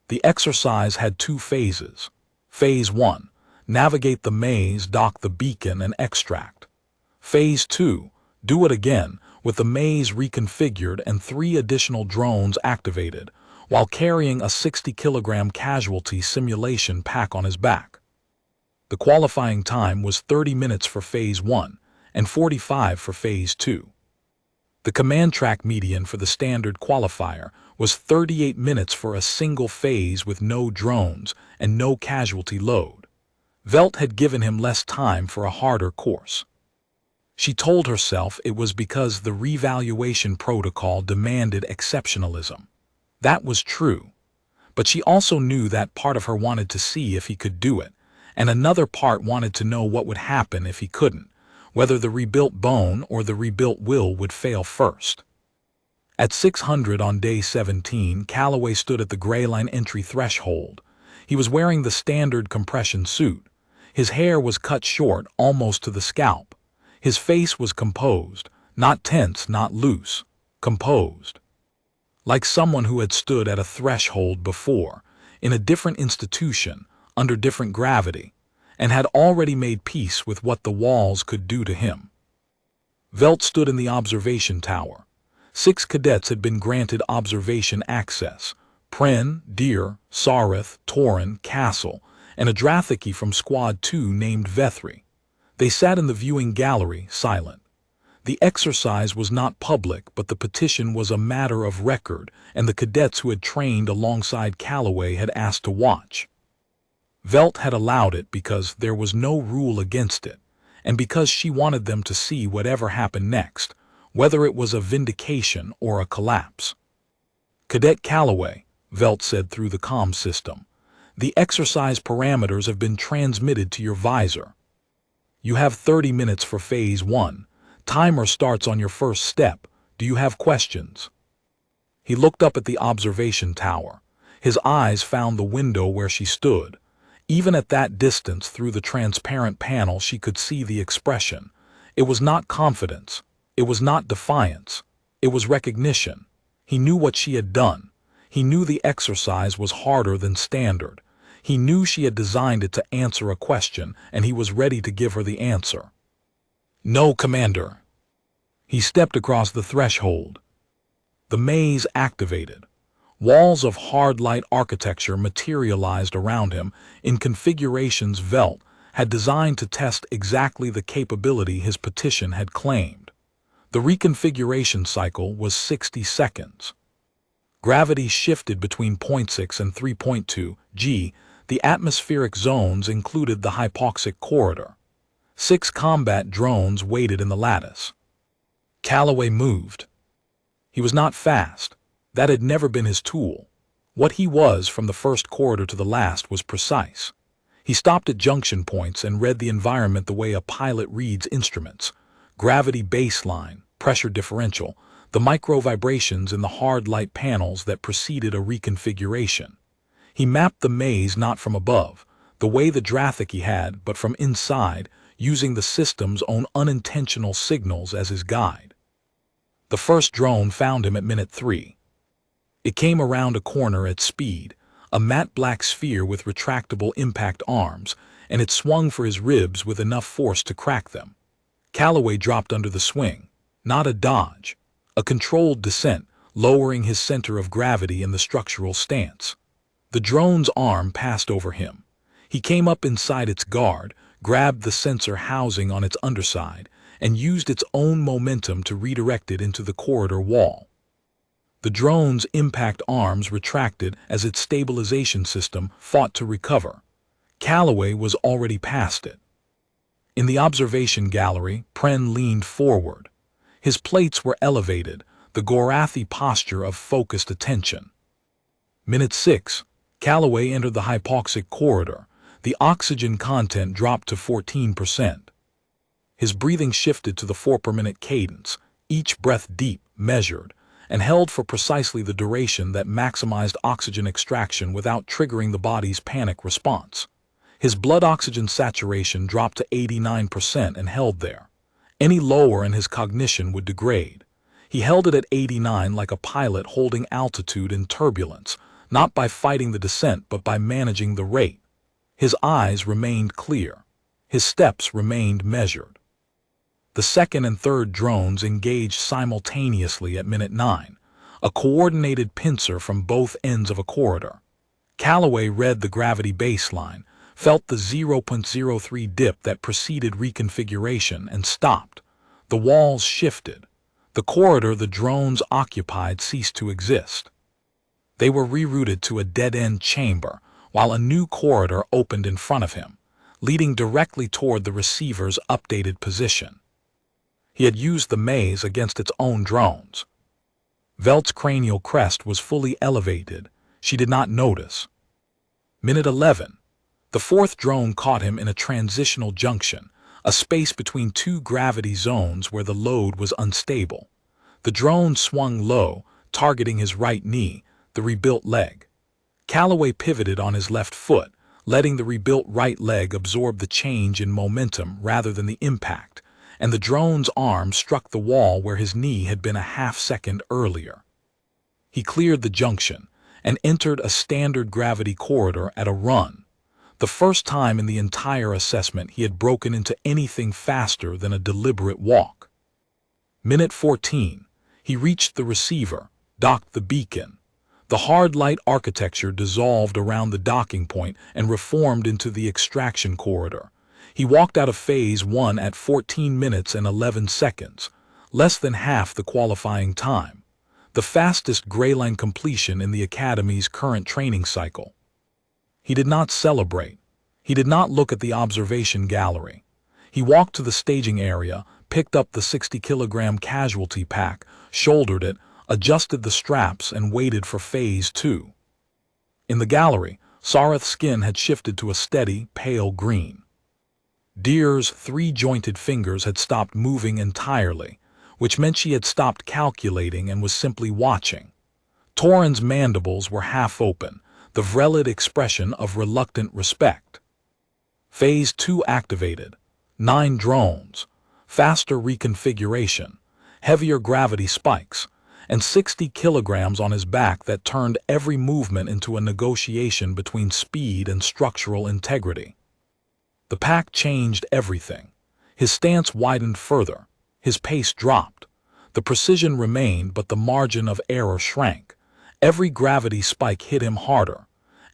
The exercise had 2 phases. Phase 1, navigate the maze, dock the beacon, and extract. Phase 2, do it again, with the maze reconfigured and 3 additional drones activated, while carrying a 60-kilogram casualty simulation pack on his back. The qualifying time was 30 minutes for Phase 1 and 45 for Phase 2. The command track median for the standard qualifier was 38 minutes for a single phase with no drones and no casualty load. Velt had given him less time for a harder course. She told herself it was because the revaluation protocol demanded exceptionalism. That was true. But she also knew that part of her wanted to see if he could do it, and another part wanted to know what would happen if he couldn't, whether the rebuilt bone or the rebuilt will would fail first. At 600 on day 17, Calloway stood at the Greyline entry threshold. He was wearing the standard compression suit. His hair was cut short, almost to the scalp. His face was composed, not tense, not loose, composed. Like someone who had stood at a threshold before, in a different institution, under different gravity, and had already made peace with what the walls could do to him. Velt stood in the observation tower. 6 cadets had been granted observation access: Pren, Deer, Sarith, Torin, Castle, and a Drathiki from Squad 2 named Vethri. They sat in the viewing gallery, silent. The exercise was not public, but the petition was a matter of record, and the cadets who had trained alongside Calloway had asked to watch. Velt had allowed it because there was no rule against it, and because she wanted them to see whatever happened next, whether it was a vindication or a collapse. "Cadet Calloway," Velt said through the comm system, The exercise parameters have been transmitted to your visor. You have 30 minutes for Phase 1. Timer starts on your first step. Do you have questions? He looked up at the observation tower. His eyes found the window where she stood. Even at that distance through the transparent panel she could see the expression. It was not confidence. It was not defiance. It was recognition. He knew what she had done. He knew the exercise was harder than standard. He knew she had designed it to answer a question, and he was ready to give her the answer. No, Commander. He stepped across the threshold. The maze activated. Walls of hard light architecture materialized around him in configurations Velt had designed to test exactly the capability his petition had claimed. The reconfiguration cycle was 60 seconds. Gravity shifted between 0.6 and 3.2 g. The atmospheric zones included the hypoxic corridor. 6 combat drones waited in the lattice. Calloway moved. He was not fast. That had never been his tool. What he was from the first corridor to the last was precise. He stopped at junction points and read the environment the way a pilot reads instruments. Gravity baseline, pressure differential, the micro vibrations in the hard light panels that preceded a reconfiguration. He mapped the maze not from above, the way the Drathiki had, but from inside, using the system's own unintentional signals as his guide. The first drone found him at minute 3. It came around a corner at speed, a matte black sphere with retractable impact arms, and it swung for his ribs with enough force to crack them. Calloway dropped under the swing, not a dodge, a controlled descent, lowering his center of gravity in the structural stance. The drone's arm passed over him. He came up inside its guard, grabbed the sensor housing on its underside, and used its own momentum to redirect it into the corridor wall. The drone's impact arms retracted as its stabilization system fought to recover. Calloway was already past it. In the observation gallery, Pren leaned forward. His plates were elevated, the Gorathi posture of focused attention. Minute 6. Calloway entered the hypoxic corridor. The oxygen content dropped to 14%. His breathing shifted to the 4-per-minute cadence, each breath deep, measured, and held for precisely the duration that maximized oxygen extraction without triggering the body's panic response. His blood oxygen saturation dropped to 89% and held there. Any lower and his cognition would degrade. He held it at 89 like a pilot holding altitude in turbulence, not by fighting the descent but by managing the rate. His eyes remained clear. His steps remained measured. The second and third drones engaged simultaneously at minute 9, a coordinated pincer from both ends of a corridor. Calloway read the gravity baseline, felt the 0.03 dip that preceded reconfiguration, and stopped. The walls shifted. The corridor the drones occupied ceased to exist. They were rerouted to a dead-end chamber, while a new corridor opened in front of him, leading directly toward the receiver's updated position. He had used the maze against its own drones. Velt's cranial crest was fully elevated. She did not notice. Minute 11. The fourth drone caught him in a transitional junction, a space between two gravity zones where the load was unstable. The drone swung low, targeting his right knee, the rebuilt leg. Calloway pivoted on his left foot, letting the rebuilt right leg absorb the change in momentum rather than the impact, and the drone's arm struck the wall where his knee had been a half-second earlier. He cleared the junction and entered a standard gravity corridor at a run, the first time in the entire assessment he had broken into anything faster than a deliberate walk. Minute 14. He reached the receiver, docked the beacon. The hard light architecture dissolved around the docking point and reformed into the extraction corridor. He walked out of Phase 1 at 14 minutes and 11 seconds, less than half the qualifying time, the fastest Greyline completion in the Academy's current training cycle. He did not celebrate. He did not look at the observation gallery. He walked to the staging area, picked up the 60-kilogram casualty pack, shouldered it, adjusted the straps, and waited for Phase 2. In the gallery, Sareth's skin had shifted to a steady, pale green. Deer's three-jointed fingers had stopped moving entirely, which meant she had stopped calculating and was simply watching. Torin's mandibles were half open, the vrelid expression of reluctant respect. Phase 2 activated. 9 drones, faster reconfiguration, heavier gravity spikes, and 60 kilograms on his back that turned every movement into a negotiation between speed and structural integrity. The pack changed everything. His stance widened further. His pace dropped. The precision remained, but the margin of error shrank. Every gravity spike hit him harder.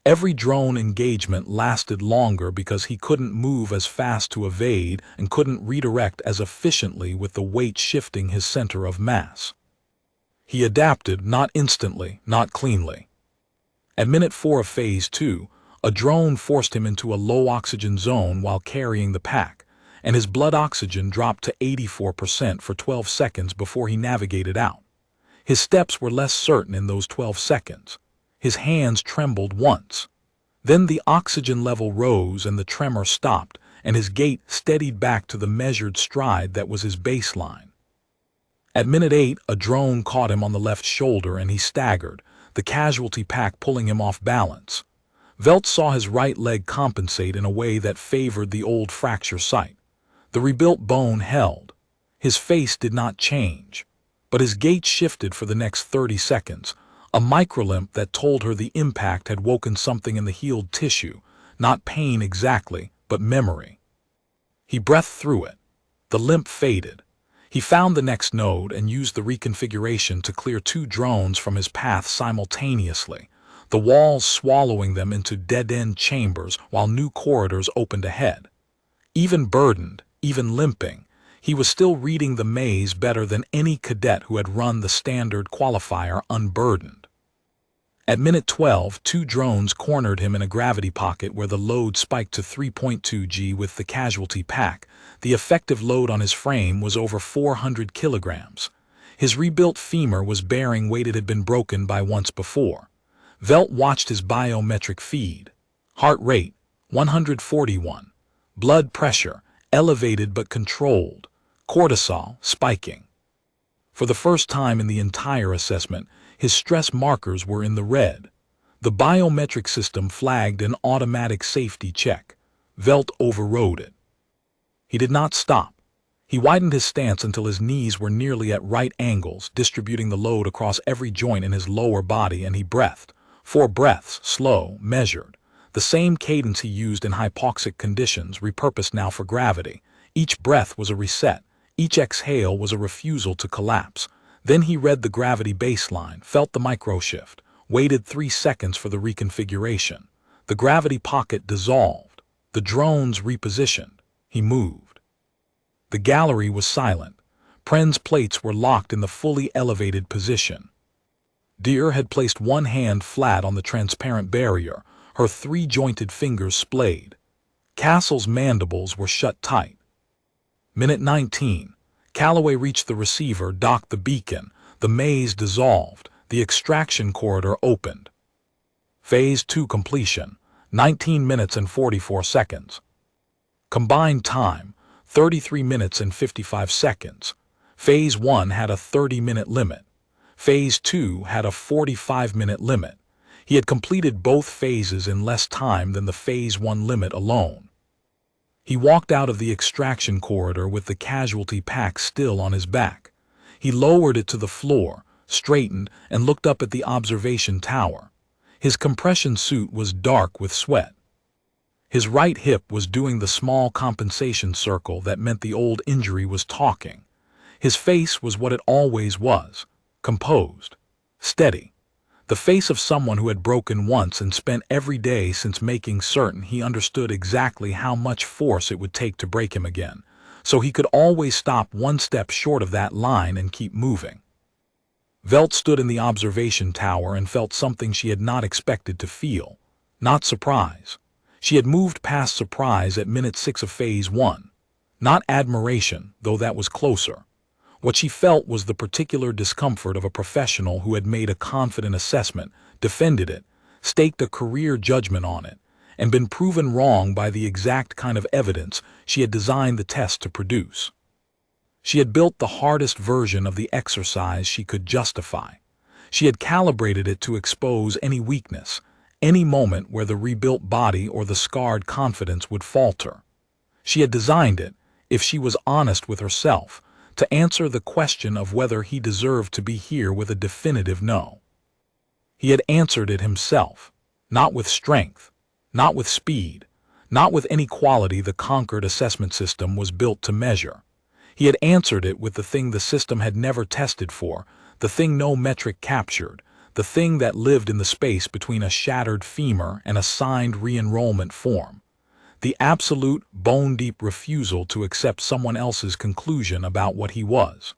Every drone engagement lasted longer because he couldn't move as fast to evade and couldn't redirect as efficiently with the weight shifting his center of mass. He adapted, not instantly, not cleanly. At minute 4 of Phase 2, a drone forced him into a low-oxygen zone while carrying the pack, and his blood oxygen dropped to 84% for 12 seconds before he navigated out. His steps were less certain in those 12 seconds. His hands trembled once. Then the oxygen level rose and the tremor stopped, and his gait steadied back to the measured stride that was his baseline. At minute 8, a drone caught him on the left shoulder and he staggered, the casualty pack pulling him off balance. Velt saw his right leg compensate in a way that favored the old fracture site. The rebuilt bone held. His face did not change, but his gait shifted for the next 30 seconds, a microlimp that told her the impact had woken something in the healed tissue, not pain exactly, but memory. He breathed through it. The limp faded. He found the next node and used the reconfiguration to clear 2 drones from his path simultaneously, the walls swallowing them into dead-end chambers while new corridors opened ahead. Even burdened, even limping, he was still reading the maze better than any cadet who had run the standard qualifier unburdened. At minute 12, 2 drones cornered him in a gravity pocket where the load spiked to 3.2 G with the casualty pack. The effective load on his frame was over 400 kilograms. His rebuilt femur was bearing weight it had been broken by once before. Velt watched his biometric feed. Heart rate, 141. Blood pressure, elevated but controlled. Cortisol, spiking. For the first time in the entire assessment, his stress markers were in the red. The biometric system flagged an automatic safety check. Velt overrode it. He did not stop. He widened his stance until his knees were nearly at right angles, distributing the load across every joint in his lower body, and he breathed. 4 breaths, slow, measured. The same cadence he used in hypoxic conditions, repurposed now for gravity. Each breath was a reset. Each exhale was a refusal to collapse. Then he read the gravity baseline, felt the microshift, waited 3 seconds for the reconfiguration. The gravity pocket dissolved. The drones repositioned. He moved. The gallery was silent. Pren's plates were locked in the fully elevated position. Deer had placed one hand flat on the transparent barrier, her 3-jointed fingers splayed. Castle's mandibles were shut tight. Minute 19. Calloway reached the receiver, docked the beacon. The maze dissolved. The extraction corridor opened. Phase 2 completion. 19 minutes and 44 seconds. Combined time, 33 minutes and 55 seconds. Phase 1 had a 30-minute limit. Phase 2 had a 45-minute limit. He had completed both phases in less time than the Phase 1 limit alone. He walked out of the extraction corridor with the casualty pack still on his back. He lowered it to the floor, straightened, and looked up at the observation tower. His compression suit was dark with sweat. His right hip was doing the small compensation circle that meant the old injury was talking. His face was what it always was, composed, steady. The face of someone who had broken once and spent every day since making certain he understood exactly how much force it would take to break him again, so he could always stop 1 step short of that line and keep moving. Velt stood in the observation tower and felt something she had not expected to feel, not surprise. She had moved past surprise at minute 6 of Phase 1. Not admiration, though that was closer. What she felt was the particular discomfort of a professional who had made a confident assessment, defended it, staked a career judgment on it, and been proven wrong by the exact kind of evidence she had designed the test to produce. She had built the hardest version of the exercise she could justify. She had calibrated it to expose any weakness, any moment where the rebuilt body or the scarred confidence would falter. She had designed it, if she was honest with herself, to answer the question of whether he deserved to be here with a definitive no. He had answered it himself, not with strength, not with speed, not with any quality the conquered assessment system was built to measure. He had answered it with the thing the system had never tested for, the thing no metric captured, the thing that lived in the space between a shattered femur and a signed re-enrollment form. The absolute, bone-deep refusal to accept someone else's conclusion about what he was.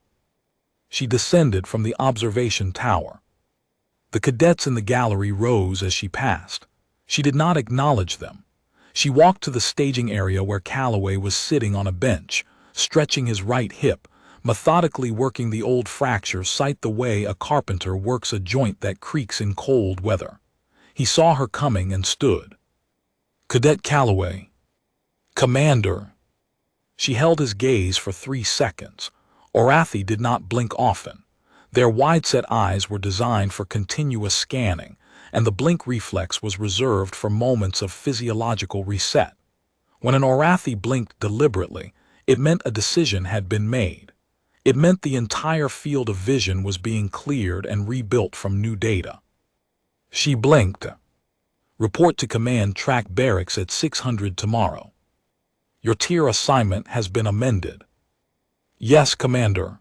She descended from the observation tower. The cadets in the gallery rose as she passed. She did not acknowledge them. She walked to the staging area where Calloway was sitting on a bench, stretching his right hip, methodically working the old fracture sight the way a carpenter works a joint that creaks in cold weather. He saw her coming and stood. "Cadet Calloway." "Commander." She held his gaze for 3 seconds. Orathi did not blink often. Their wide-set eyes were designed for continuous scanning, and the blink reflex was reserved for moments of physiological reset. When an Orathi blinked deliberately, it meant a decision had been made. It meant the entire field of vision was being cleared and rebuilt from new data. She blinked. "Report to command track barracks at 600 tomorrow. Your tier assignment has been amended." "Yes, Commander."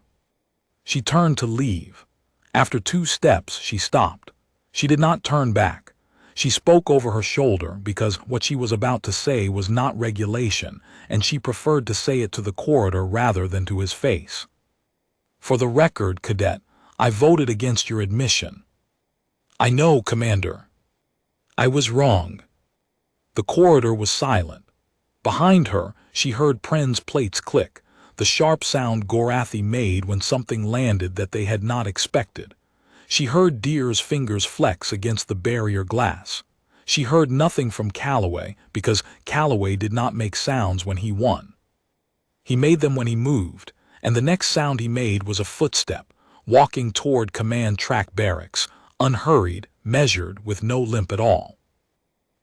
She turned to leave. After 2 steps, she stopped. She did not turn back. She spoke over her shoulder because what she was about to say was not regulation, and she preferred to say it to the corridor rather than to his face. "For the record, Cadet, I voted against your admission." "I know, Commander." "I was wrong." The corridor was silent. Behind her, she heard Pren's plates click, the sharp sound Gorathi made when something landed that they had not expected. She heard Deer's fingers flex against the barrier glass. She heard nothing from Calloway because Calloway did not make sounds when he won. He made them when he moved, and the next sound he made was a footstep, walking toward command track barracks, unhurried, measured, with no limp at all.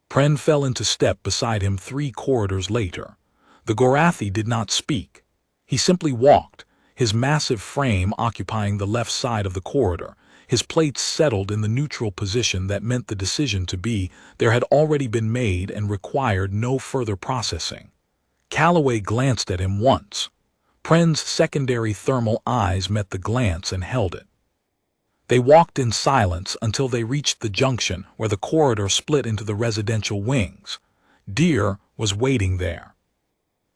Pren fell into step beside him 3 corridors later. The Gorathi did not speak. He simply walked, his massive frame occupying the left side of the corridor, his plates settled in the neutral position that meant the decision to be there had already been made and required no further processing. Calloway glanced at him once. Pren's secondary thermal eyes met the glance and held it. They walked in silence until they reached the junction where the corridor split into the residential wings. Deer was waiting there.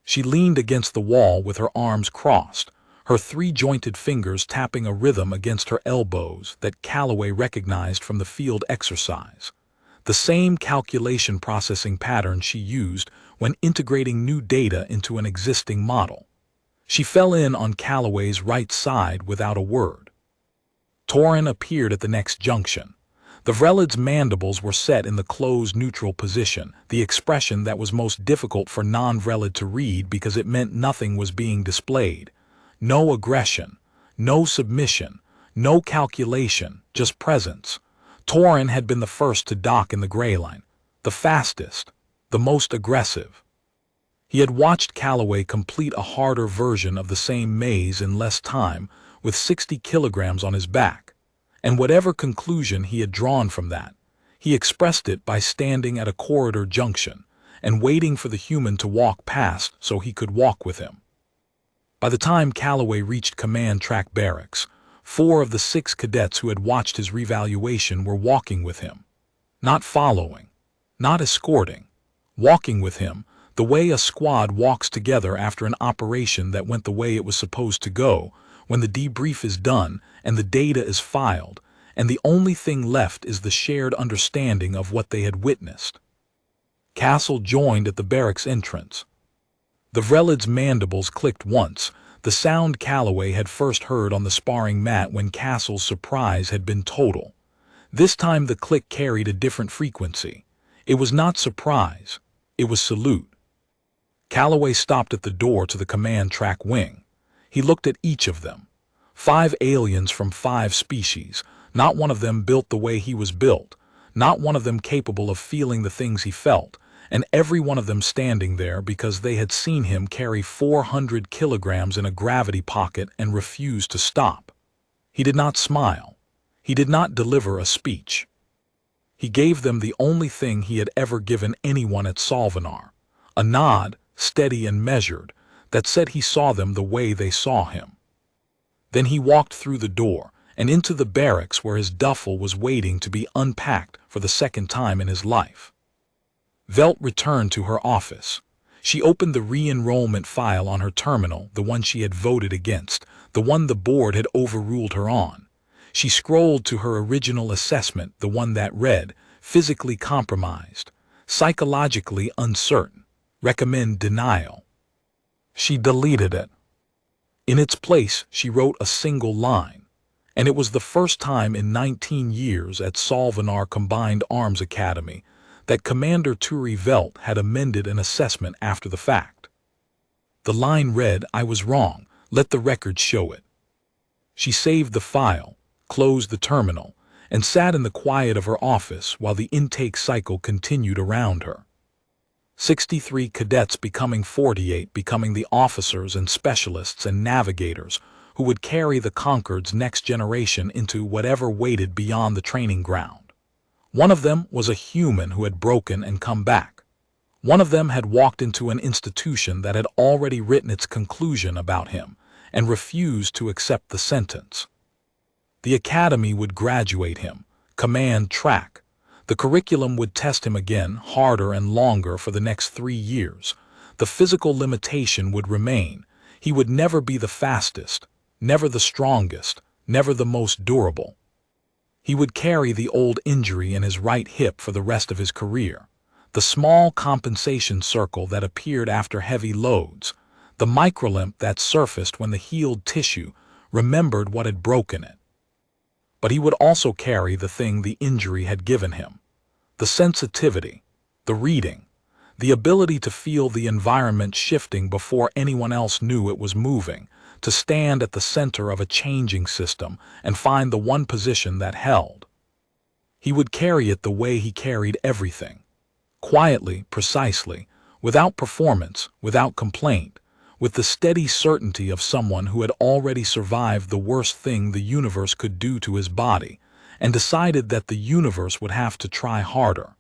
She leaned against the wall with her arms crossed, her 3-jointed fingers tapping a rhythm against her elbows that Calloway recognized from the field exercise. The same calculation processing pattern she used when integrating new data into an existing model. She fell in on Calloway's right side without a word. Torin appeared at the next junction. The Vrelid's mandibles were set in the closed neutral position, the expression that was most difficult for non-Vrelid to read because it meant nothing was being displayed. No aggression, no submission, no calculation, just presence. Torin had been the first to dock in the gray line, the fastest, the most aggressive. He had watched Calloway complete a harder version of the same maze in less time, with 60 kilograms on his back. And whatever conclusion he had drawn from that, he expressed it by standing at a corridor junction and waiting for the human to walk past so he could walk with him. By the time Calloway reached command track barracks, 4 of the 6 cadets who had watched his revaluation were walking with him. Not following, not escorting, walking with him the way a squad walks together after an operation that went the way it was supposed to go, when the debrief is done and the data is filed, and the only thing left is the shared understanding of what they had witnessed. Castle joined at the barracks entrance. The Vrelid's mandibles clicked once, the sound Calloway had first heard on the sparring mat when Castle's surprise had been total. This time the click carried a different frequency. It was not surprise, it was salute. Calloway stopped at the door to the command track wing. He looked at each of them. 5 aliens from 5 species, not one of them built the way he was built, not one of them capable of feeling the things he felt, and every one of them standing there because they had seen him carry 400 kilograms in a gravity pocket and refused to stop. He did not smile. He did not deliver a speech. He gave them the only thing he had ever given anyone at Solvenar, a nod, steady and measured, that said he saw them the way they saw him. Then he walked through the door and into the barracks where his duffel was waiting to be unpacked for the second time in his life. Velt returned to her office. She opened the re-enrollment file on her terminal, the one she had voted against, the one the board had overruled her on. She scrolled to her original assessment, the one that read, physically compromised, psychologically uncertain, recommend denial. She deleted it. In its place, she wrote a single line, and it was the first time in 19 years at Solvenar Combined Arms Academy that Commander Turi Velt had amended an assessment after the fact. The line read, "I was wrong, let the record show it." She saved the file, closed the terminal, and sat in the quiet of her office while the intake cycle continued around her. 63 cadets becoming 48, becoming the officers and specialists and navigators who would carry the Concord's next generation into whatever waited beyond the training ground. One of them was a human who had broken and come back. One of them had walked into an institution that had already written its conclusion about him and refused to accept the sentence. The academy would graduate him, command track. The curriculum would test him again, harder and longer for the next 3 years. The physical limitation would remain. He would never be the fastest, never the strongest, never the most durable. He would carry the old injury in his right hip for the rest of his career, the small compensation circle that appeared after heavy loads, the microlimp that surfaced when the healed tissue remembered what had broken it. But he would also carry the thing the injury had given him, the sensitivity, the reading, the ability to feel the environment shifting before anyone else knew it was moving, to stand at the center of a changing system and find the one position that held. He would carry it the way he carried everything, quietly, precisely, without performance, without complaint, with the steady certainty of someone who had already survived the worst thing the universe could do to his body and decided that the universe would have to try harder.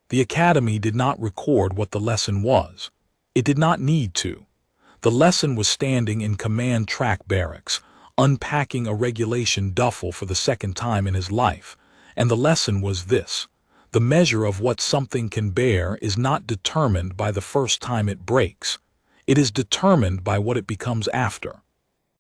The academy did not record what the lesson was. It did not need to. The lesson was standing in command track barracks, unpacking a regulation duffel for the second time in his life, and the lesson was this: the measure of what something can bear is not determined by the first time it breaks. It is determined by what it becomes after.